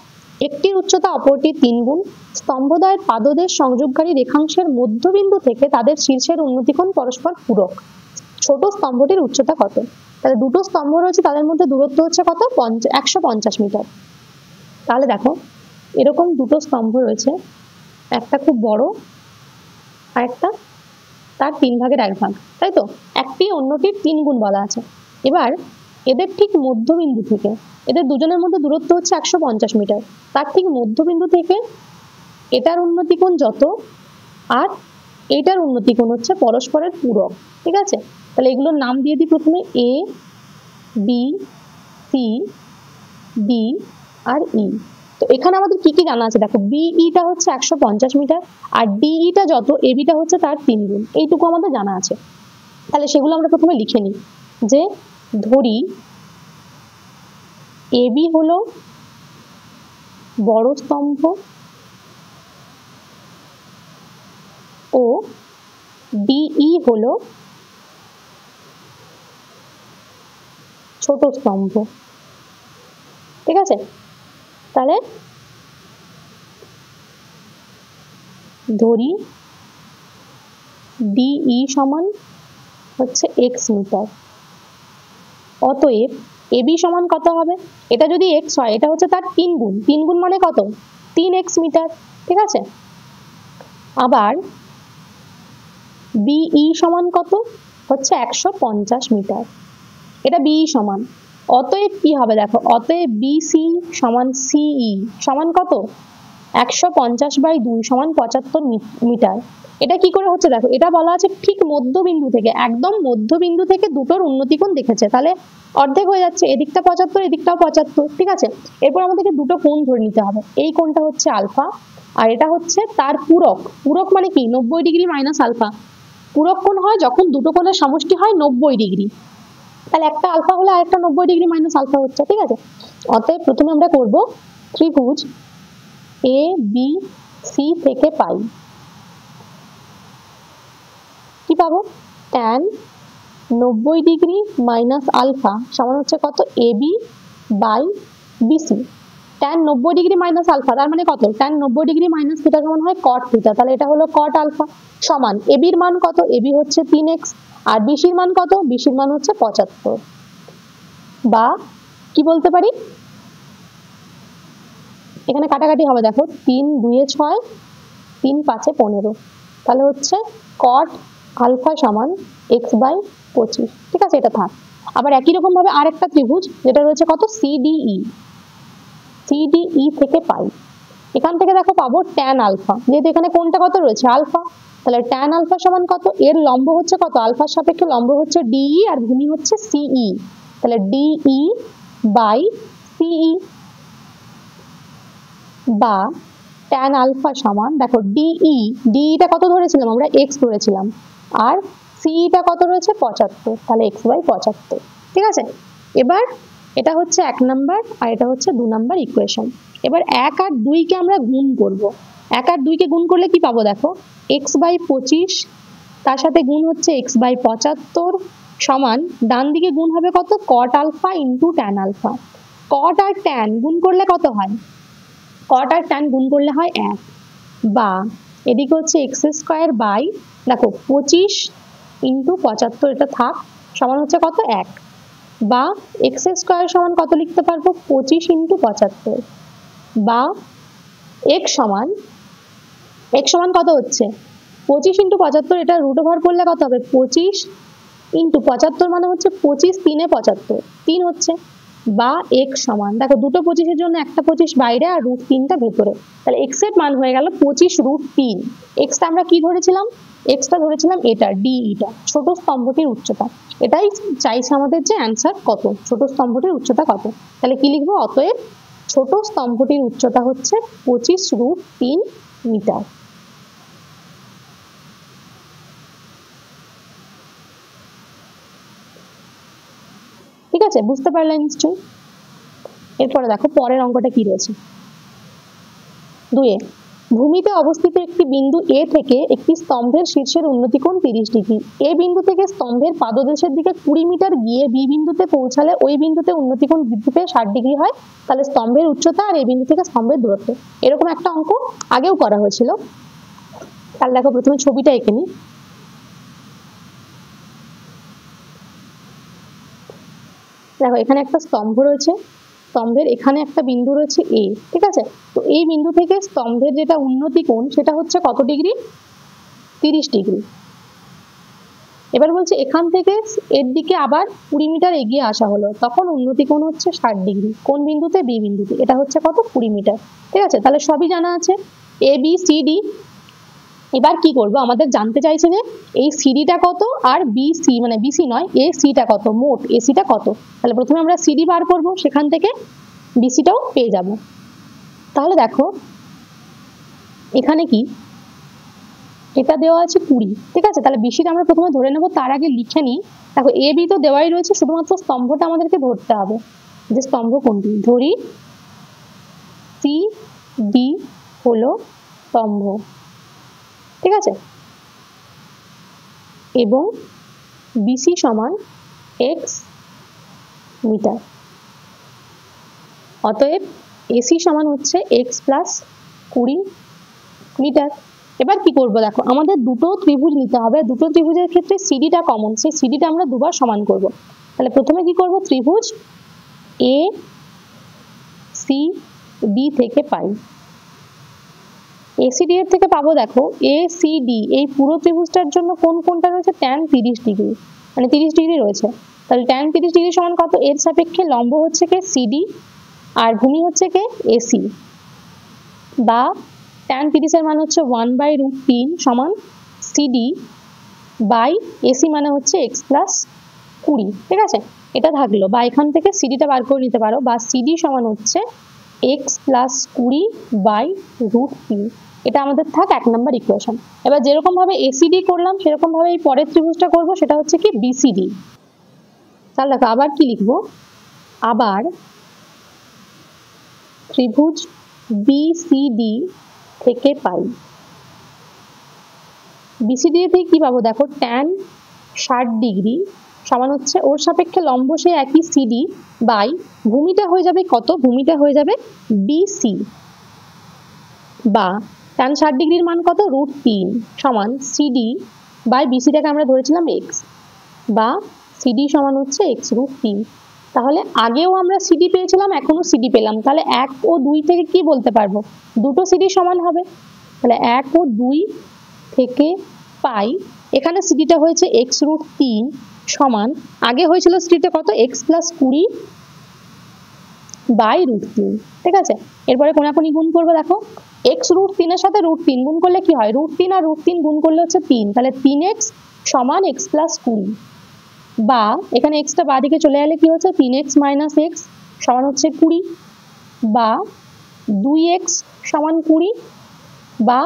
একটির উচ্চতা অপরটির 3 গুণ, স্তম্ভদ্বয়ের পাদদেশ সংযোগকারী রেখাংশের মধ্যবিন্দু থেকে তাদের শীর্ষের উন্নতিকোণ পরস্পর পূরক। ছোট স্তম্ভটির উচ্চতা কত? তাহলে দুটো স্তম্ভ রয়েছে, তাদের মধ্যে দূরত্ব হচ্ছে কত? 150 মিটার। তাহলে দেখো এরকম দুটো স্তম্ভ রয়েছে, একটা খুব বড় আর একটা তার 3 ভাগের 1 ভাগ, তাই তো? একটি অন্যটির 3 গুণ বলা আছে। এবার এদের ঠিক মধ্যবিন্দু থেকে, এদের দুজনের মধ্যে দূরত্ব হচ্ছে 150 মিটার, তার ঠিক মধ্যবিন্দু থেকে এটার উন্নতিকোণ যত আর এইটার উন্নতিকোণ হচ্ছে পরস্পরের পূরক। ঠিক আছে, তাহলে এগুলোর নাম দিয়ে দিই প্রথমে এ, বি, সি, ডি আর ই। তো এখানে আমাদের কি কি জানা আছে দেখো, বিইটা হচ্ছে 150 মিটার আর ডিইটা যত, এবিটা হচ্ছে তার 3 গুণ, এইটুকু আমাদের জানা আছে। তাহলে সেগুলো আমরা প্রথমে লিখে নিই, যে ধরি এবি হলো বড় স্তম্ভ ও ডিই হলো ছোট স্তম্ভ। ঠিক আছে, তাহলে ধরি ডিই সমান হচ্ছে এক্স মিটার, অতএব এবি সমান কত হবে? এটা যদি এক্স হয় এটা হচ্ছে তার 3 গুণ, 3 গুণ মানে কত? 3x metre. ঠিক আছে, আবার বিই সমান কত? হচ্ছে 150 মিটার, এটা বিই সমান। অতএব কি হবে দেখো, অতএব বিসি সমান সিই সমান কত? 150/2 সমান 75 মিটার। এটা কি করে হচ্ছে দেখো, এটা বলা আছে ঠিক মধ্যবিন্দু থেকে, একদম মধ্যবিন্দু থেকে দুটোর উন্নতিকোণ দেখেছে, তাহলে অর্ধেক হয়ে যাচ্ছে, এদিকটা 75 এদিকটাও 75। ঠিক আছে, এরপর আমাদেরকে দুটো কোণ ধরে নিতে হবে, এই কোণটা হচ্ছে আলফা আর এটা হচ্ছে তার পূরক। পূরক মানে কি? 90 ডিগ্রি মাইনাস আলফা। পূরক কোণ হয় যখন দুটো কোণের সমষ্টি হয় 90 ডিগ্রি, তাহলে একটা আলফা হলে আরেকটা 90 ডিগ্রি মাইনাস আলফা হচ্ছে। ঠিক আছে, অতএব প্রথমে আমরা করব ত্রিভুজ এ বি সি থেকে পাই কি পাবো? tan 90 ডিগ্রি মাইনাস আলফা সমান হচ্ছে কত? AB by BC. tan 90 degree minus alpha তার মানে কত? tan 90 ডিগ্রি মাইনাস থিটা সমান হয় cot থিটা, তাহলে এটা হলো cot আলফা সমান এবির মান কত? এবি হচ্ছে 3x আর বিসির মান কত? বিসির মান হচ্ছে 75। বা কি বলতে পারি, এখানে কাটাকাটি হবে দেখো, 3 2 এ 6, 3 5 এ 15, তাহলে হচ্ছে cot আলফা সমান x/25। ঠিক আছে, এটা থাক। আবার একই রকম ভাবে আরেকটা ত্রিভুজ যেটা রয়েছে কত? সিডিই, সিডিই থেকে পাই, এখান থেকে দেখো পাবো tan আলফা, যেহেতু এখানে কোনটা কত রয়েছে? আলফা, তাহলে tan আলফা সমান কত? এর লম্ব হচ্ছে কত? আলফার সাপেক্ষে লম্ব হচ্ছে ডিই আর ভূমি হচ্ছে সিই, তাহলে ডিই বাই সিই। বা tan আলফা সমান দেখো ডিইটা কত ধরেছিলাম আমরা? x ধরেছিলাম, আর সিইটা কত রয়েছে? 75, তাহলে x/75। ঠিক আছে, এবার এটা হচ্ছে 1 নাম্বার আর এটা হচ্ছে 2 নাম্বার ইকুয়েশন। এবার 1 আর 2 কে আমরা গুণ করব। 1 আর 2 কে গুণ করলে কি পাবো দেখো, x/25 তার সাথে গুণ হচ্ছে x/75 সমান ডান দিকে গুণ হবে কত? cot alpha into tan alpha. cot আর tan গুণ করলে কত হয়? cot আর tan গুণ করলে হয় 1। বা এদিকে হচ্ছে এক্স স্কোয়ার বাই, দেখো 25 ইন্টু 75, এটা থাক, সমান হচ্ছে কত 1, বা এক্স স্কোয়ার সমান কত লিখতে পারবো 25 ইন্টু 75, বা এক্স সমান কত হচ্ছে 25 ইন্টু 75, এটা রুট ওভার করলে কত হবে 25 ইন্টু 75 মানে হচ্ছে 25 3 এ 75, 3 হচ্ছে, বা এক্স সমান, দেখো দুটো 25 এর জন্য একটা 25 বাইরে আর রুট 3টা ভেতরে, তাহলে এক্স এর মান হয়ে গেল 25 রুট 3। এক্সটা আমরা কি ধরেছিলাম, এক্সটা ধরেছিলাম এটা ডি, এটা ছোট স্তম্ভটির উচ্চতা, এটাই চাইছে আমাদের যে অ্যান্সার কত, ছোট স্তম্ভটির উচ্চতা কত। তাহলে কি লিখবো, অতএব ছোট স্তম্ভটির উচ্চতা হচ্ছে 25 রুট 3 মিটার। ঠিক আছে, বুঝতে পারলে নিশ্চয়ই। এরপরে দেখো পরের অঙ্কটা কি রয়েছে। 2 ভূমিতে অবস্থিত একটি বিন্দু এ থেকে একটি স্তম্ভের শীর্ষের উন্নতি কোণ 30 ডিগ্রি। এ বিন্দু থেকে স্তম্ভের পাদদেশের দিকে 20 মিটার গিয়ে বি বিন্দুতে পৌঁছালে ওই বিন্দুতে উন্নতি কোণ বৃদ্ধি পেয়ে 60 ডিগ্রি হয়, তাহলে স্তম্ভের উচ্চতা আর এই বিন্দু থেকে স্তম্ভের দূরত্ব। এরকম একটা অঙ্ক আগেও করা হয়েছিল। তাহলে দেখো প্রথমে ছবিটা এঁকে নিই। দেখো এখানে একটা স্তম্ভ রয়েছে, স্তম্ভের এখানে একটা বিন্দু রয়েছে এ, ঠিক আছে। তো এই বিন্দু থেকে স্তম্ভের যেটা উন্নতি কোণ সেটা হচ্ছে কত ডিগ্রি, 30 ডিগ্রি। এবার বলছে এখান থেকে এর দিকে আবার 20 মিটার এগিয়ে আসা হলো, তখন উন্নতি কোণ হচ্ছে 60 ডিগ্রি। কোন বিন্দুতে, বি বিন্দুতে, এটা হচ্ছে কত 20 মিটার, ঠিক আছে। তাহলে সবই জানা আছে, এ বি সি ডি। এবার কি করব, আমাদের জানতে চাইছে যে এই সিডিটা কত আর বিসি, মানে বিসি নয় এ সিটা কত, মোট এসিটা কত। তাহলে প্রথমে আমরা সিডি বার করব, সেখান থেকে বিসিটাও পেয়ে যাব। তাহলে দেখো এখানে কি, এটা দেওয়া আছে 20, ঠিক আছে। তাহলে বিসিটা আমরা প্রথমে ধরে নেব, তার আগে লিখে নিই। দেখো এ বি তো দেওয়াই রয়েছে, শুধুমাত্র স্তম্ভটা আমাদেরকে ধরতে হবে, যে স্তম্ভ কোনটি। ধরি সি ডি হলো স্তম্ভ, ঠিক আছে, এবং বিসি সমান এক্স মিটার। অতএব এসি সমান হচ্ছে এক্স প্লাস 20 মিটার। এবার কি করব, দেখো আমাদের দুটো ত্রিভুজ নিতে হবে, দুটো ত্রিভুজের ক্ষেত্রে সিডিটা কমন, সেই সিডিটা আমরা দুবার সমান করব। তাহলে প্রথমে কি করব, ত্রিভুজ এ সি ডি থেকে পাই, এসিডি এর থেকে পাবো, দেখো এ সি ডি এই পুরো ত্রিভুজটার জন্য কোন কোনটা রয়েছে, ট্যান 30 ডিগ্রি, মানে 30 ডিগ্রি রয়েছে। তাহলে ট্যান 30 ডিগ্রি সমান কত, এর সাপেক্ষে লম্ব হচ্ছে কে সিডি আর ভূমি হচ্ছে কে এসি, বা ট্যান 30 এর মান হচ্ছে 1/√3 সমান সিডি বাই এসি, মানে হচ্ছে এক্স প্লাস 20, ঠিক আছে। এটা থাকলো, বা এখান থেকে সিডিটা বার করে নিতে পারো, বা সিডি সমান হচ্ছে এক্স প্লাস 20/√3। এটা আমাদের থাক 1 নম্বর ইকুয়েশন। এবার যেরকম ভাবে এসিডি করলাম সেরকম ভাবে এই পরের ত্রিভুজটা করব, সেটা হচ্ছে কি বিসিডি। তাহলে দেখো আবার কি লিখবো, আবার ত্রিভুজ বিসিডি থেকে পাই, বিসিডি থেকে কি পাবো, দেখো ট্যান 60 ডিগ্রি সমান হচ্ছে ওর সাপেক্ষে লম্ব সেই একই সিডি বাই ভূমিটা হয়ে যাবে কত, ভূমিটা হয়ে যাবে বিসি, বা ট্যান 60 ডিগ্রির মান কত, √3 সমান সিডি বাই বিসিটাকে আমরা ধরেছিলাম এক্স, বা সিডি সমান হচ্ছে x√3। তাহলে আগেও আমরা সিডি পেয়েছিলাম, এখনো সিডি পেলাম, তাহলে 1 ও 2 থেকে কি বলতে পারবো, দুটো সিডি সমান হবে। তাহলে 1 ও 2 থেকে পাই, এখানে সিডিটা হয়েছে x√3 সমান, আগে হয়েছিল সিডিটা কত, x প্লাস 20/√3, ঠিক আছে। এরপরে কোনাকুনি গুণ করবো, দেখো x√3 এর সাথে √3 গুণ করলে কি হয়, √3 আর √3 গুণ করলে হচ্ছে 3, তাহলে 3x সমান x প্লাস 20, বা এখানে এক্সটা বাঁ দিকে চলে গেলে কি হচ্ছে 3x মাইনাস এক্স সমান হচ্ছে 20, বা 2x সমান 20, বা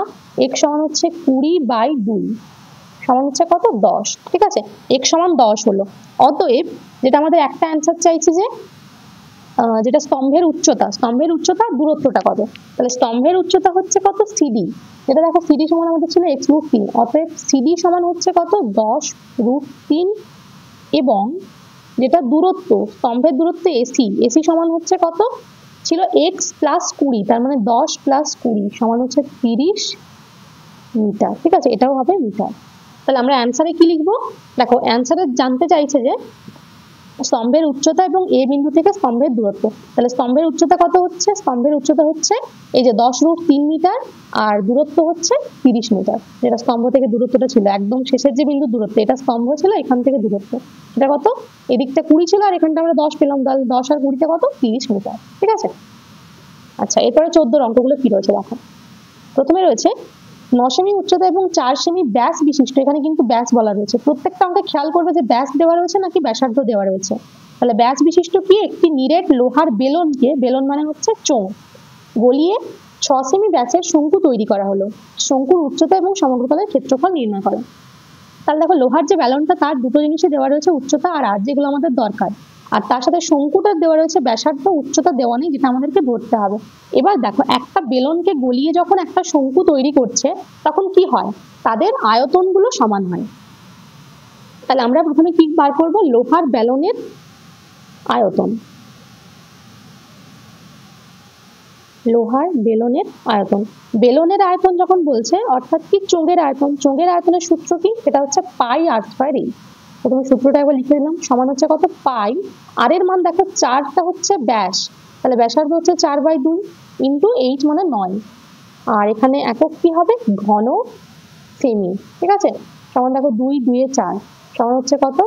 x সমান হচ্ছে 20/2 সমান হচ্ছে কত 10, ঠিক আছে। x সমান 10 হলো। অতএব যেটা আমাদের একটা অ্যান্সার চাইছে যে যেটা স্তম্ভের উচ্চতা দূরত্বটা কত, তাহলে স্তম্ভের উচ্চতা হচ্ছে কত সিডি, যেটা দেখো সিডি সমান আমাদের ছিল x√3, অতএব সিডি সমান হচ্ছে কত 10√3, এবং যেটা দূরত্ব, স্তম্ভের দূরত্ব এসি সমান হচ্ছে কত ছিল x প্লাস 20, তার মানে 10 প্লাস 20 সমান হচ্ছে 30 মিটার। ঠিক আছে, এটাও হবে মিটার। তাহলে আমরা অ্যান্সারে কি লিখবো? দেখো অ্যান্সারে জানতে চাইছে যে স্তম্ভের উচ্চতা এবং এ বিন্দু থেকে স্তম্ভের দূরত্ব। তাহলে স্তম্ভের উচ্চতা কত হচ্ছে? স্তম্ভের উচ্চতা হচ্ছে এই যে 10√3 মিটার, আর দূরত্ব হচ্ছে 30 মিটার। যেটা স্তম্ভ থেকে দূরত্বটা ছিল, একদম শেষের যে বিন্দু দূরত্ব, এটা স্তম্ভ ছিল, এখান থেকে দূরত্ব এটা কত? এদিকটা 20 ছিল, আর এখানটা আমরা 10 পেলাম। তাহলে 10 আর 20 কত? 30 মিটার। ঠিক আছে। আচ্ছা, এরপরে 14 অঙ্কগুলো কি রয়েছে দেখো। প্রথমে রয়েছে 9 সেমি উচ্চতা এবং 4 সেমি ব্যাস বিশিষ্ট, এখানে কিন্তু ব্যাস বলা রয়েছে। প্রত্যেকটা অঙ্কে খেয়াল করবে যে ব্যাস দেওয়া রয়েছে নাকি ব্যাসার্ধ দেওয়া রয়েছে। তাহলে ব্যাস বিশিষ্ট কি? একটি নিরেট লোহার বেলনকে, বেলন মানে হচ্ছে চোঙ, গলিয়ে 6 সেমি ব্যাসের শঙ্কু তৈরি করা হলো। শঙ্কুর উচ্চতা এবং সমগ্রতলের ক্ষেত্রফল নির্ণয় করো। তাহলে দেখো লোহার যে বেলনটা, তার দুটো জিনিসই দেওয়া রয়েছে, উচ্চতা আর আর, যেগুলো আমাদের দরকার। আর তার সাথে শঙ্কুটা দেওয়া রয়েছে, ব্যাসার্ধ, উচ্চতা দেওয়া নেই, যেটা আমাদেরকে ধরতে হবে। এবার দেখো একটা বেলনকে গলিয়ে যখন একটা শঙ্কু তৈরি করছে, তখন কি হয়? তাদের আয়তনগুলো সমান হয়। তাহলে আমরা প্রথমে কি বার করব? লোহার বেলনের আয়তন। লোহার বেলনের আয়তন, বেলনের আয়তন যখন বলছে অর্থাৎ কি? চোঙের আয়তন। চোঙের আয়তনের সূত্র কি? সেটা হচ্ছে পাই আর স্কয়ার এই। প্রথমে সূত্রটা একবার লিখে দিলাম। সমান হচ্ছে কত? পাই। আর এর মান দেখো 4টা হচ্ছে ব্যাস, তাহলে ব্যাসার্ধ হচ্ছে 4/2 ইন্টু এইচ মানে 9। আর এখানে একক কি হবে? ঘন সেমি। ঠিক আছে, সমান দেখো 2 2 এ 4 সমান হচ্ছে কত?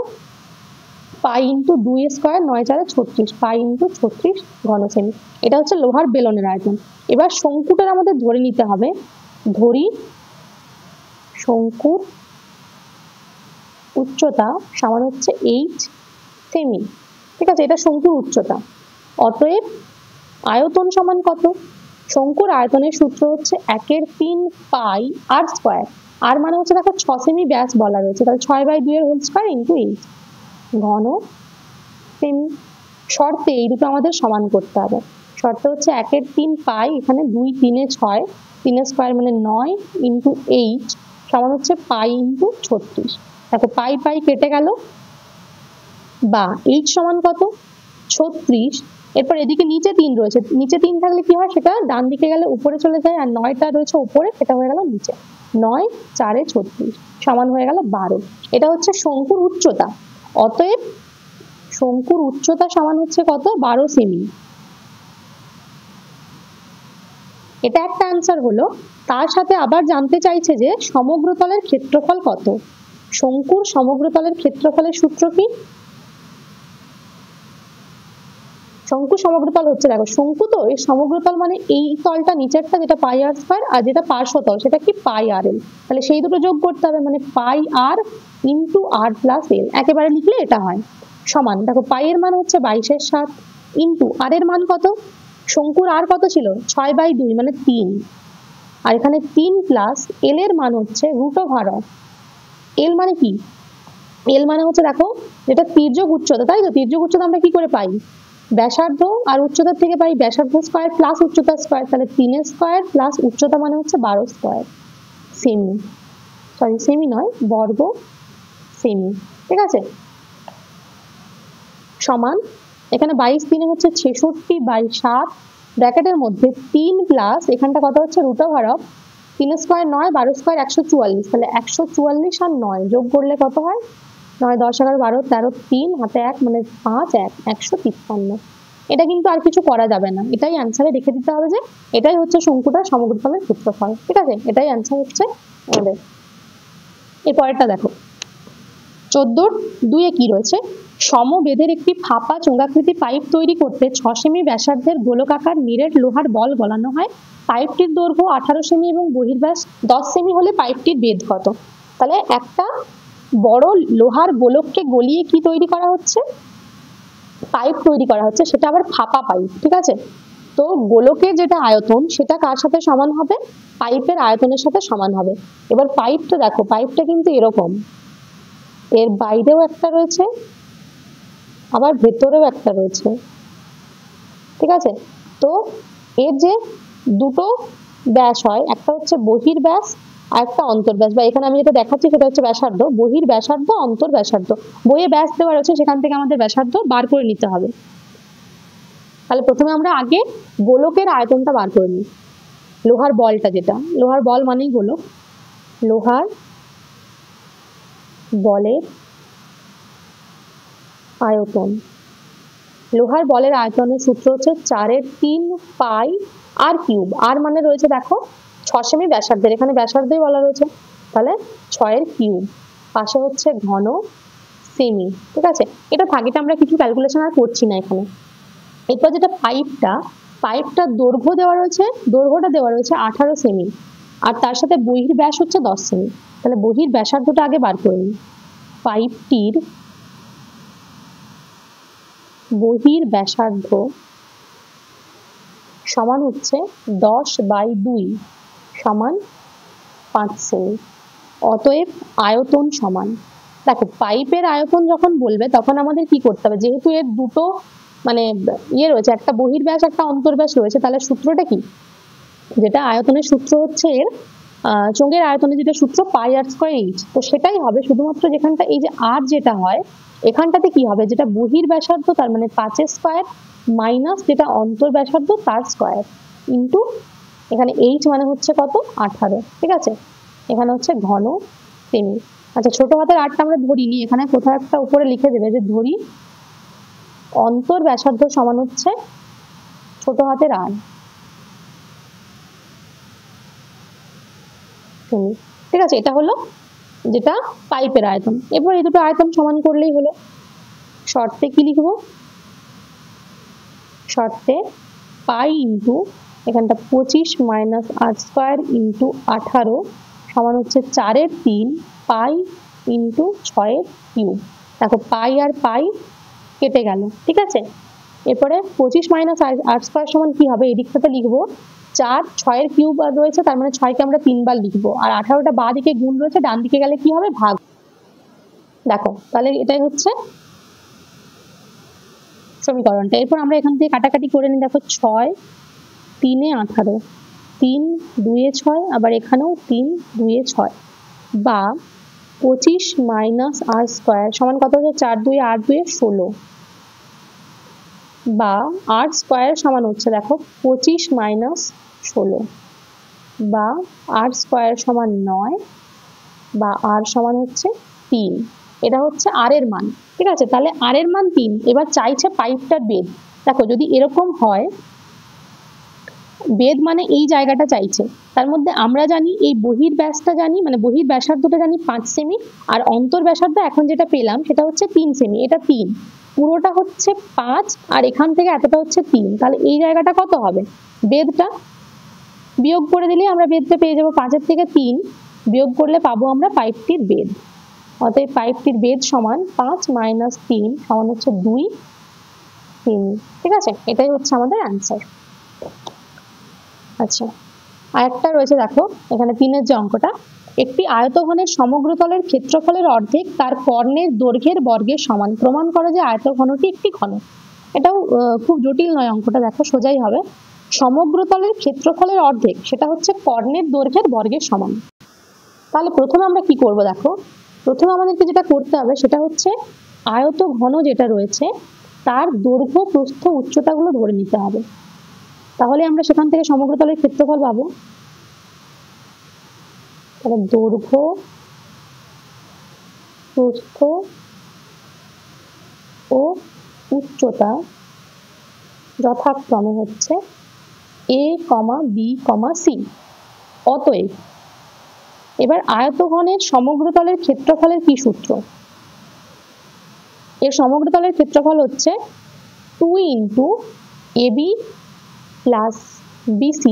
Pi into 2 square, 9 4 36, pi into 36 ঘন সেমি। এটা হচ্ছে লোহার বেলনের আয়তন। এবার শঙ্কুটার আমাদের ধরে নিতে হবে। ধরি শঙ্কুর উচ্চতা সমান হচ্ছে এইচ সেমি। ঠিক আছে, এটা শঙ্কুর উচ্চতা। অতএব আয়তন সমান কত? শঙ্কুর আয়তনের সূত্র হচ্ছে 1/3 পাই আর স্কয়ার। আর মানে হচ্ছে দেখো 6 সেমি ব্যাস বলা রয়েছে, তাহলে 6/2 এর হোল স্কয়ার ইন্টু এইচ ঘন সেমি। শর্তে এই দুটো আমাদের সমান করতে হবে। শর্তে হচ্ছে 1/3 পাই, এখানে 2 3 এ 6, 3 স্কয়ার মানে 9 ইন্টু এইচ সমান হচ্ছে পাই ইন্টু 36। দেখো পাই পাই কেটে গেল, বা এইচ সমান কত? 36। এরপর এদিকে নিচে 3 রয়েছে, নিচে 3 থাকলে কি হয়? সেটা ডান দিকে গেলে উপরে চলে যায়, আর 9টা রয়েছে উপরে, সেটা হয়ে গেল নিচে। 9 4 এ 36 সমান হয়ে গেল 12। এটা হচ্ছে শঙ্কুর উচ্চতা। অতএব শঙ্কুর উচ্চতা সমান হচ্ছে কত? 12 সেমি। এটা একটা অ্যান্সার হলো। তার সাথে আবার জানতে চাইছে যে সমগ্রতলের ক্ষেত্রফল কত। শঙ্কুর সমগ্রতলের ক্ষেত্রফলের সূত্র কি? শঙ্কু সমগ্রতল হচ্ছে, দেখো শঙ্কু তো এই সমগ্রতল মানে এই তলটা নিচেরটা, যেটা পাই আর স্কয়ার, আর যেটা পার্শ্বতল সেটা কি? পাই আর এল। তাহলে সেই দুটো যোগ করতে হবে, মানে পাই আর ইন্টু আর প্লাস এল। একেবারে লিখলে এটা হয় সমান। দেখো পাই এর মান হচ্ছে 22/7 ইন্টু আর এর মান কত? শঙ্কুর আর কত ছিল? 6/2 মানে 3, আর এখানে 3 প্লাস এল এর মান হচ্ছে √। এল মানে কি? এল মানে হচ্ছে দেখো যেটা তির্যক উচ্চতা, তাই তো? তির্যক উচ্চতা আমরা কি করে পাই? ব্যাসার্ধ আর উচ্চতা থেকে পাই ব্যাসার্ধ স্কয়ার প্লাস উচ্চতা স্কয়ার। তাহলে 3 স্কয়ার প্লাস উচ্চতা মানে হচ্ছে 12 স্কয়ার সেমি, সরি সেমি নয়, বর্গ সেমি। ঠিক আছে, সমান এখানে 22 3 হচ্ছে 66/7, ব্র্যাকেটের মধ্যে 3 প্লাস এখানটা কত হচ্ছে? √। 3 স্কয়ার 9, 12 স্কয়ার 144, তাহলে 144 আর 9 যোগ করলে কত হয়? 9 10 11 12 13, 3 হাতে 1 মানে 5 1 153। এটা কিন্তু আর কিছু করা যাবে না, এটাই অ্যান্সারে রেখে দিতে হবে যে এটাই হচ্ছে শঙ্কুটার সমগ্রতলের ক্ষেত্রফল। ঠিক আছে, এটাই অ্যান্সার হচ্ছে আমাদের। এর পরেরটা দেখো 14-2 এ কি রয়েছে? সমবেধের একটি ফাঁপা চোঙাকৃতি পাইপ তৈরি করতে 6 সেমি ব্যাসার্ধের গোলকাকার নিরেট লোহার বল গলানো হয়। পাইপটির দৈর্ঘ্য 18 সেমি এবং বহির্ব্যাস 10 সেমি হলে পাইপটির বেধ কত? তাহলে একটা বড় লোহার গোলককে গলিয়ে কি তৈরি করা হচ্ছে? পাইপ তৈরি করা হচ্ছে, সেটা আবার ফাঁপা পাইপ। ঠিক আছে, তো গোলকের যেটা আয়তন সেটা কার সাথে সমান হবে? পাইপের আয়তনের সাথে সমান হবে। এবার পাইপটা দেখো, পাইপটা কিন্তু এরকম, এর বাইরেও একটা রয়েছে আবার ভেতরেও একটা রয়েছে। ঠিক আছে, তো এর যে দুটো ব্যাস হয়, একটা হচ্ছে বহির ব্যাস আর একটা অন্তর ব্যাস, বা এখানে আমি যেটা দেখাচ্ছি সেটা হচ্ছে ব্যাসার্ধ, বহির ব্যাসার্ধ অন্তর ব্যাসার্ধ। বইয়ে ব্যাস দেওয়া রয়েছে, সেখান থেকে আমাদের ব্যাসার্ধ বার করে নিতে হবে। তাহলে প্রথমে আমরা আগে গোলকের আয়তনটা বার করে নিই। লোহার বলটা, যেটা লোহার বল মানেই গোলক, লোহার বলের আয়তন। লোহার বলের আয়তনের সূত্র হচ্ছে 4/3 পাই আর কিউব। আর মানে রয়েছে দেখো 6 সেমি ব্যাসার্ধের, এখানে ব্যাসার্ধই বলা রয়েছে, তাহলে 6 কিউব, পাশে হচ্ছে ঘন সেমি। ঠিক আছে, এটা থাকে, এটা আমরা কিছু ক্যালকুলেশন আর করছি না এখানে। এরপর যেটা পাইপটার দৈর্ঘ্য দেওয়া রয়েছে, দৈর্ঘ্যটা দেওয়া রয়েছে 18 সেমি, আর তার সাথে বহির ব্যাস হচ্ছে 10 সেমি। তাহলে বহির ব্যাসার্ধটা আগে বার করে নিই। পাইপটির বহির ব্যাসার্ধ সমান হচ্ছে 10/2 সমান 5 সেমি। অতএব আয়তন সমান, দেখো পাইপের আয়তন যখন বলবে তখন আমাদের কি করতে হবে, যেহেতু এর দুটো মানে ইয়ে রয়েছে, একটা বহির্ব্যাস একটা অন্তর্ব্যাস রয়েছে, তাহলে সূত্রটা কি, যেটা আয়তনের সূত্র হচ্ছে এর চোঙের আয়তনের যেটা সূত্র পাই আর স্কয়ার এইচ, তো সেটাই হবে, শুধুমাত্র যেখানটা এই যে আর যেটা হয় এখানটাতে কি হবে, যেটা বহির ব্যাসার্ধ তার মানে 5 স্কয়ার মাইনাস যেটা অন্তর ব্যাসার্ধ তার স্কয়ার ইন্টু এখানে এইচ মানে হচ্ছে কত 18। ঠিক আছে, এখানে হচ্ছে ঘন সেমি। আচ্ছা ছোট হাতের আরটা আমরা ধরিনি, এখানে কোথাও একটা উপরে লিখে দেবে যে ধরি অন্তর ব্যাসার্ধ সমান হচ্ছে ছোট হাতের আর সেমি। ঠিক আছে, এটা হলো যেটা পাইপের আয়তন। এবার এই দুটো আয়তন সমান করলেই হলো। শর্তে কি লিখবো, শর্তে পাই ইন্টু এখানটা 25 মাইনাস আর স্কয়ার ইন্টু 18 সমান হচ্ছে 4/3 পাই ইন্টু 6 কিউব। দেখো পাই আর পাই কেটে গেল। ঠিক আছে, এরপরে 25 মাইনাস আর স্কয়ার সমান কি হবে, এদিকটাতে লিখবো 4, 6 কিউব রয়েছে তার মানে 6কে আমরা 3 বার লিখবো, আর 18টা বাঁ দিকে গুণ রয়েছে, ডান দিকে গেলে কি হবে ভাগ। দেখো তাহলে এটাই হচ্ছে সমীকরণটা। এরপর আমরা এখান থেকে কাটাকাটি করে নিই। দেখো 6 3 18, 3 2 6, আবার এখানেও 3 2 6, বা 25 মাইনাস আর স্কয়ার সমান কত হচ্ছে 4 2 8 2 16, বা আর স্কয়ার সমান হচ্ছে দেখো 25 মাইনাস 16, বা আর স্কয়ার সমান 9, বা আর সমান হচ্ছে 3। এটা হচ্ছে আর এর মান। ঠিক আছে, তাহলে আর এর মান 3। এবার চাইছে পাইপটার বেদ। দেখো যদি এরকম হয়, বেদ মানে এই জায়গাটা চাইছে, তার মধ্যে আমরা জানি এই বহির ব্যাসটা জানি, মানে বহির ব্যাসার্ধটা জানি 5 সেমি, আর অন্তর ব্যাসার্ধ এখন যেটা পেলাম সেটা হচ্ছে 3 সেমি। এটা 3, পুরোটা হচ্ছে 5, আর এখান থেকে এতটা হচ্ছে 3। তাহলে এই জায়গাটা কত হবে, বেদটা বিয়োগ করে দিলে আমরা বেদটা পেয়ে যাবো। 5 থেকে 3 বিয়োগ করলে পাবো আমরা পাইপটির বেদ। অতএব পাইপটির বেদ সমান 5 মাইনাস 3 সমান হচ্ছে 2 সেমি। ঠিক আছে, এটাই হচ্ছে আমাদের অ্যান্সার। আচ্ছা আরেকটা রয়েছে, দেখো এখানে 3-এর যে অঙ্কটা, একটি আয়তঘনের সমগ্র তলের ক্ষেত্রফলের অর্ধেক তার কর্ণের দৈর্ঘ্যের বর্গের সমান। প্রমাণ করে যে আয়তঘনটি একটি ঘন। এটাও খুব জটিল নয় অঙ্কটা, দেখো সোজাই হবে। সমগ্র তলের ক্ষেত্রফলের অর্ধেক সেটা হচ্ছে কর্ণের দৈর্ঘ্যের বর্গের সমান। তাহলে প্রথমে আমরা কি করব, দেখো প্রথমে আমাদেরকে যেটা করতে হবে সেটা হচ্ছে আয়ত ঘন যেটা রয়েছে তার দৈর্ঘ্য প্রস্থ উচ্চতাগুলো ধরে নিতে হবে, তাহলে আমরা সেখান থেকে সমগ্র তলের ক্ষেত্রফল পাবো। তাহলে দৈর্ঘ্য প্রস্থ ও উচ্চতা যথাক্রমে হচ্ছে a, b, c। অতএব এবার আয়তঘনের সমগ্র তলের ক্ষেত্রফলের কি সূত্র, এর সমগ্র তলের ক্ষেত্রফল হচ্ছে 2 into ab plus bc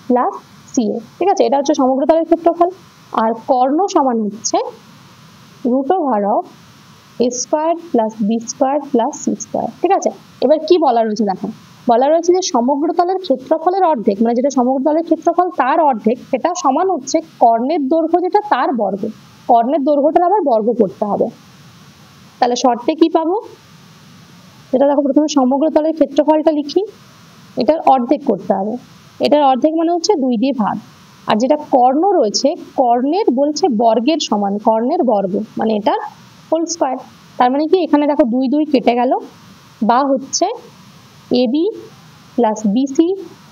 plus ca। ঠিক আছে, এটা হচ্ছে সমগ্র তলের ক্ষেত্রফল। আর কর্ণ সমান হচ্ছে √of a square plus b square plus c square. ঠিক আছে, এবার কি বলা রয়েছে দেখো, বলা রয়েছে যে সমগ্র তলের ক্ষেত্রফলের অর্ধেক, মানে যেটা সমগ্র তলের ক্ষেত্রফল তার অর্ধেক, সেটা সমান হচ্ছে কর্ণের দৈর্ঘ্য যেটা তার বর্গ। কর্ণের দৈর্ঘ্যটা আবার বর্গ করতে হবে। তাহলে শর্তে কি পাবো, যেটা দেখো প্রথমে সমগ্র তলের ক্ষেত্রফলটা লিখি, এটার অর্ধেক করতে হবে। এটার অর্ধেক মানে হচ্ছে 2 দিয়ে ভাগ। আর যেটা কর্ণ রয়েছে, কর্ণের বলছে বর্গের সমান, কর্ণের বর্গ মানে এটা হোল স্কয়ার। তার মানে কি এখানে দেখো 2 2 কেটে গেল, বা হচ্ছে ab plus bc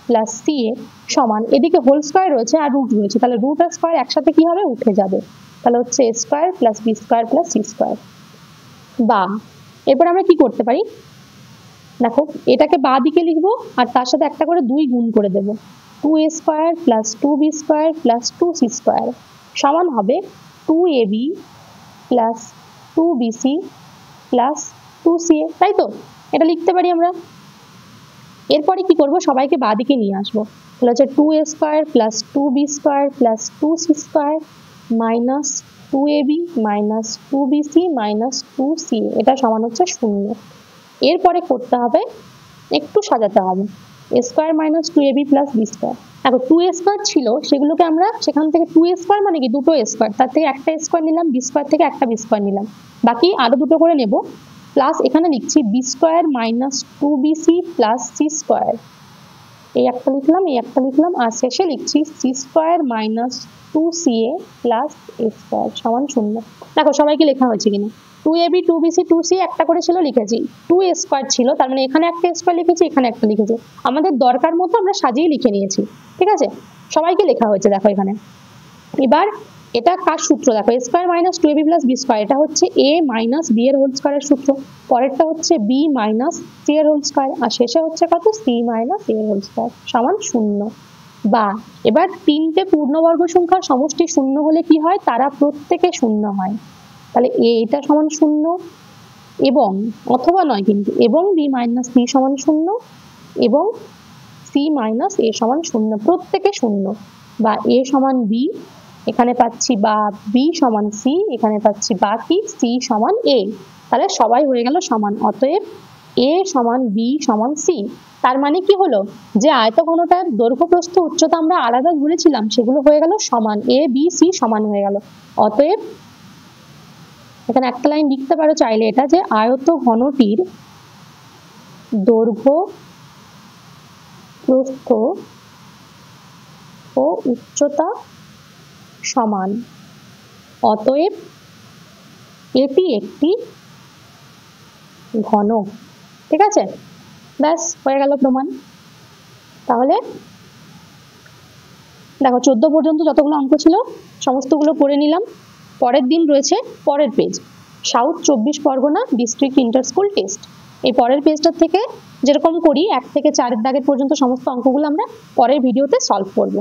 plus c a সমান, এদিকে হোল স্কোয়ার রয়েছে আর রুট রয়েছে, তাহলে রুট আর স্কোয়ার একসাথে কি হবে, উঠে যাবে, তাহলে হচ্ছে a square plus b square plus c square. বা এরপর আমরা কি করতে পারি, দেখো এটাকে বাঁ দিকে লিখবো আর তার সাথে একটা করে 2 গুণ করে দেবো, 2a square plus 2b square plus 2c square সমান হবে 2ab plus 2bc plus 2ca, তাই তো? এটা লিখতে পারি আমরা। এরপরে কি করব, সবাইকে বাঁ দিকে নিয়ে আসবো, তাহলে হচ্ছে 2a square plus 2b square plus 2c square minus 2ab minus 2bc minus 2ca, এটা সমান হচ্ছে 0। এরপরে করতে হবে, একটু সাজাতে হবে, a square minus 2ab plus b square. দেখো 2a স্কোয়ার ছিল, সেগুলোকে আমরা সেখান থেকে 2a স্কোয়ার মানে কি দুটো a স্কোয়ার, তার থেকে একটা স্কোয়ার নিলাম, b স্কোয়ার থেকে একটা b স্কোয়ার নিলাম, বাকি আরো দুটো করে নেব, প্লাস এখানে লিখছি b square minus 2bc plus c square, এই একটা লিখলাম এই একটা লিখলাম, আর শেষে লিখছি c square minus 2ca plus a square সমান 0। দেখো সবাইকে লেখা হয়েছে কিনা, 2ab 2bc 2ca একটা করে ছিল লিখেছি, 2a স্কোয়ার ছিল তার মানে এখানে একটা স্কোয়ার লিখেছি এখানে একটা লিখেছি, আমাদের দরকার মতো আমরা সাজিয়ে লিখে নিয়েছি, ঠিক আছে? সবাইকে লেখা হয়েছে দেখো এখানে। এবার এটা কার সূত্র দেখো, a square minus 2ab plus b square, এটা হচ্ছে a মাইনাস b এর হোল স্কোয়ারের সূত্র, পরেরটা হচ্ছে b মাইনাস c এর হোল স্কোয়ার, আর শেষে হচ্ছে কত, c মাইনাস a এর হোল স্কোয়ার সমান 0। বা এবার তিনটে পূর্ণবর্গ সংখ্যার সমষ্টি 0 হলে কি হয়, তারা প্রত্যেকে 0 হয়, তাহলে এটা সমান 0 এবং অথবা নয় কিন্তু, এবং b মাইনাস c সমান 0 এবং c মাইনাস a সমান 0, প্রত্যেকে 0। বা a সমান b এখানে পাচ্ছি, বা b সমান c এখানে পাচ্ছি, বা কি c সমান a, তাহলে সবাই হয়ে গেল সমান, অতএব a সমান b সমান c। তার মানে কি হলো, যে আয়তঘনটার দৈর্ঘ্য প্রস্থ উচ্চতা আমরা আলাদা ধরেছিলাম সেগুলো হয়ে গেল সমান, a b c সমান হয়ে গেল। অতএব এখানে একটা লাইন লিখতে পারো চাইলে এটা, যে আয়তঘনটির দৈর্ঘ্য প্রস্থ ও উচ্চতা সমান, অতএব এটি একটি ঘনক, ঠিক আছে? ব্যাস হয়ে গেল প্রমাণ। তাহলে দেখো 14 পর্যন্ত যতগুলো অঙ্ক ছিল সমস্তগুলো করে নিলাম। পরের দিন রয়েছে পরের page, south 24 Pargana district inter school test. এই পরের পেজটার থেকে যেরকম করি 1 থেকে 4 দাগের পর্যন্ত সমস্ত অঙ্কগুলো আমরা পরের ভিডিওতে সলভ করব।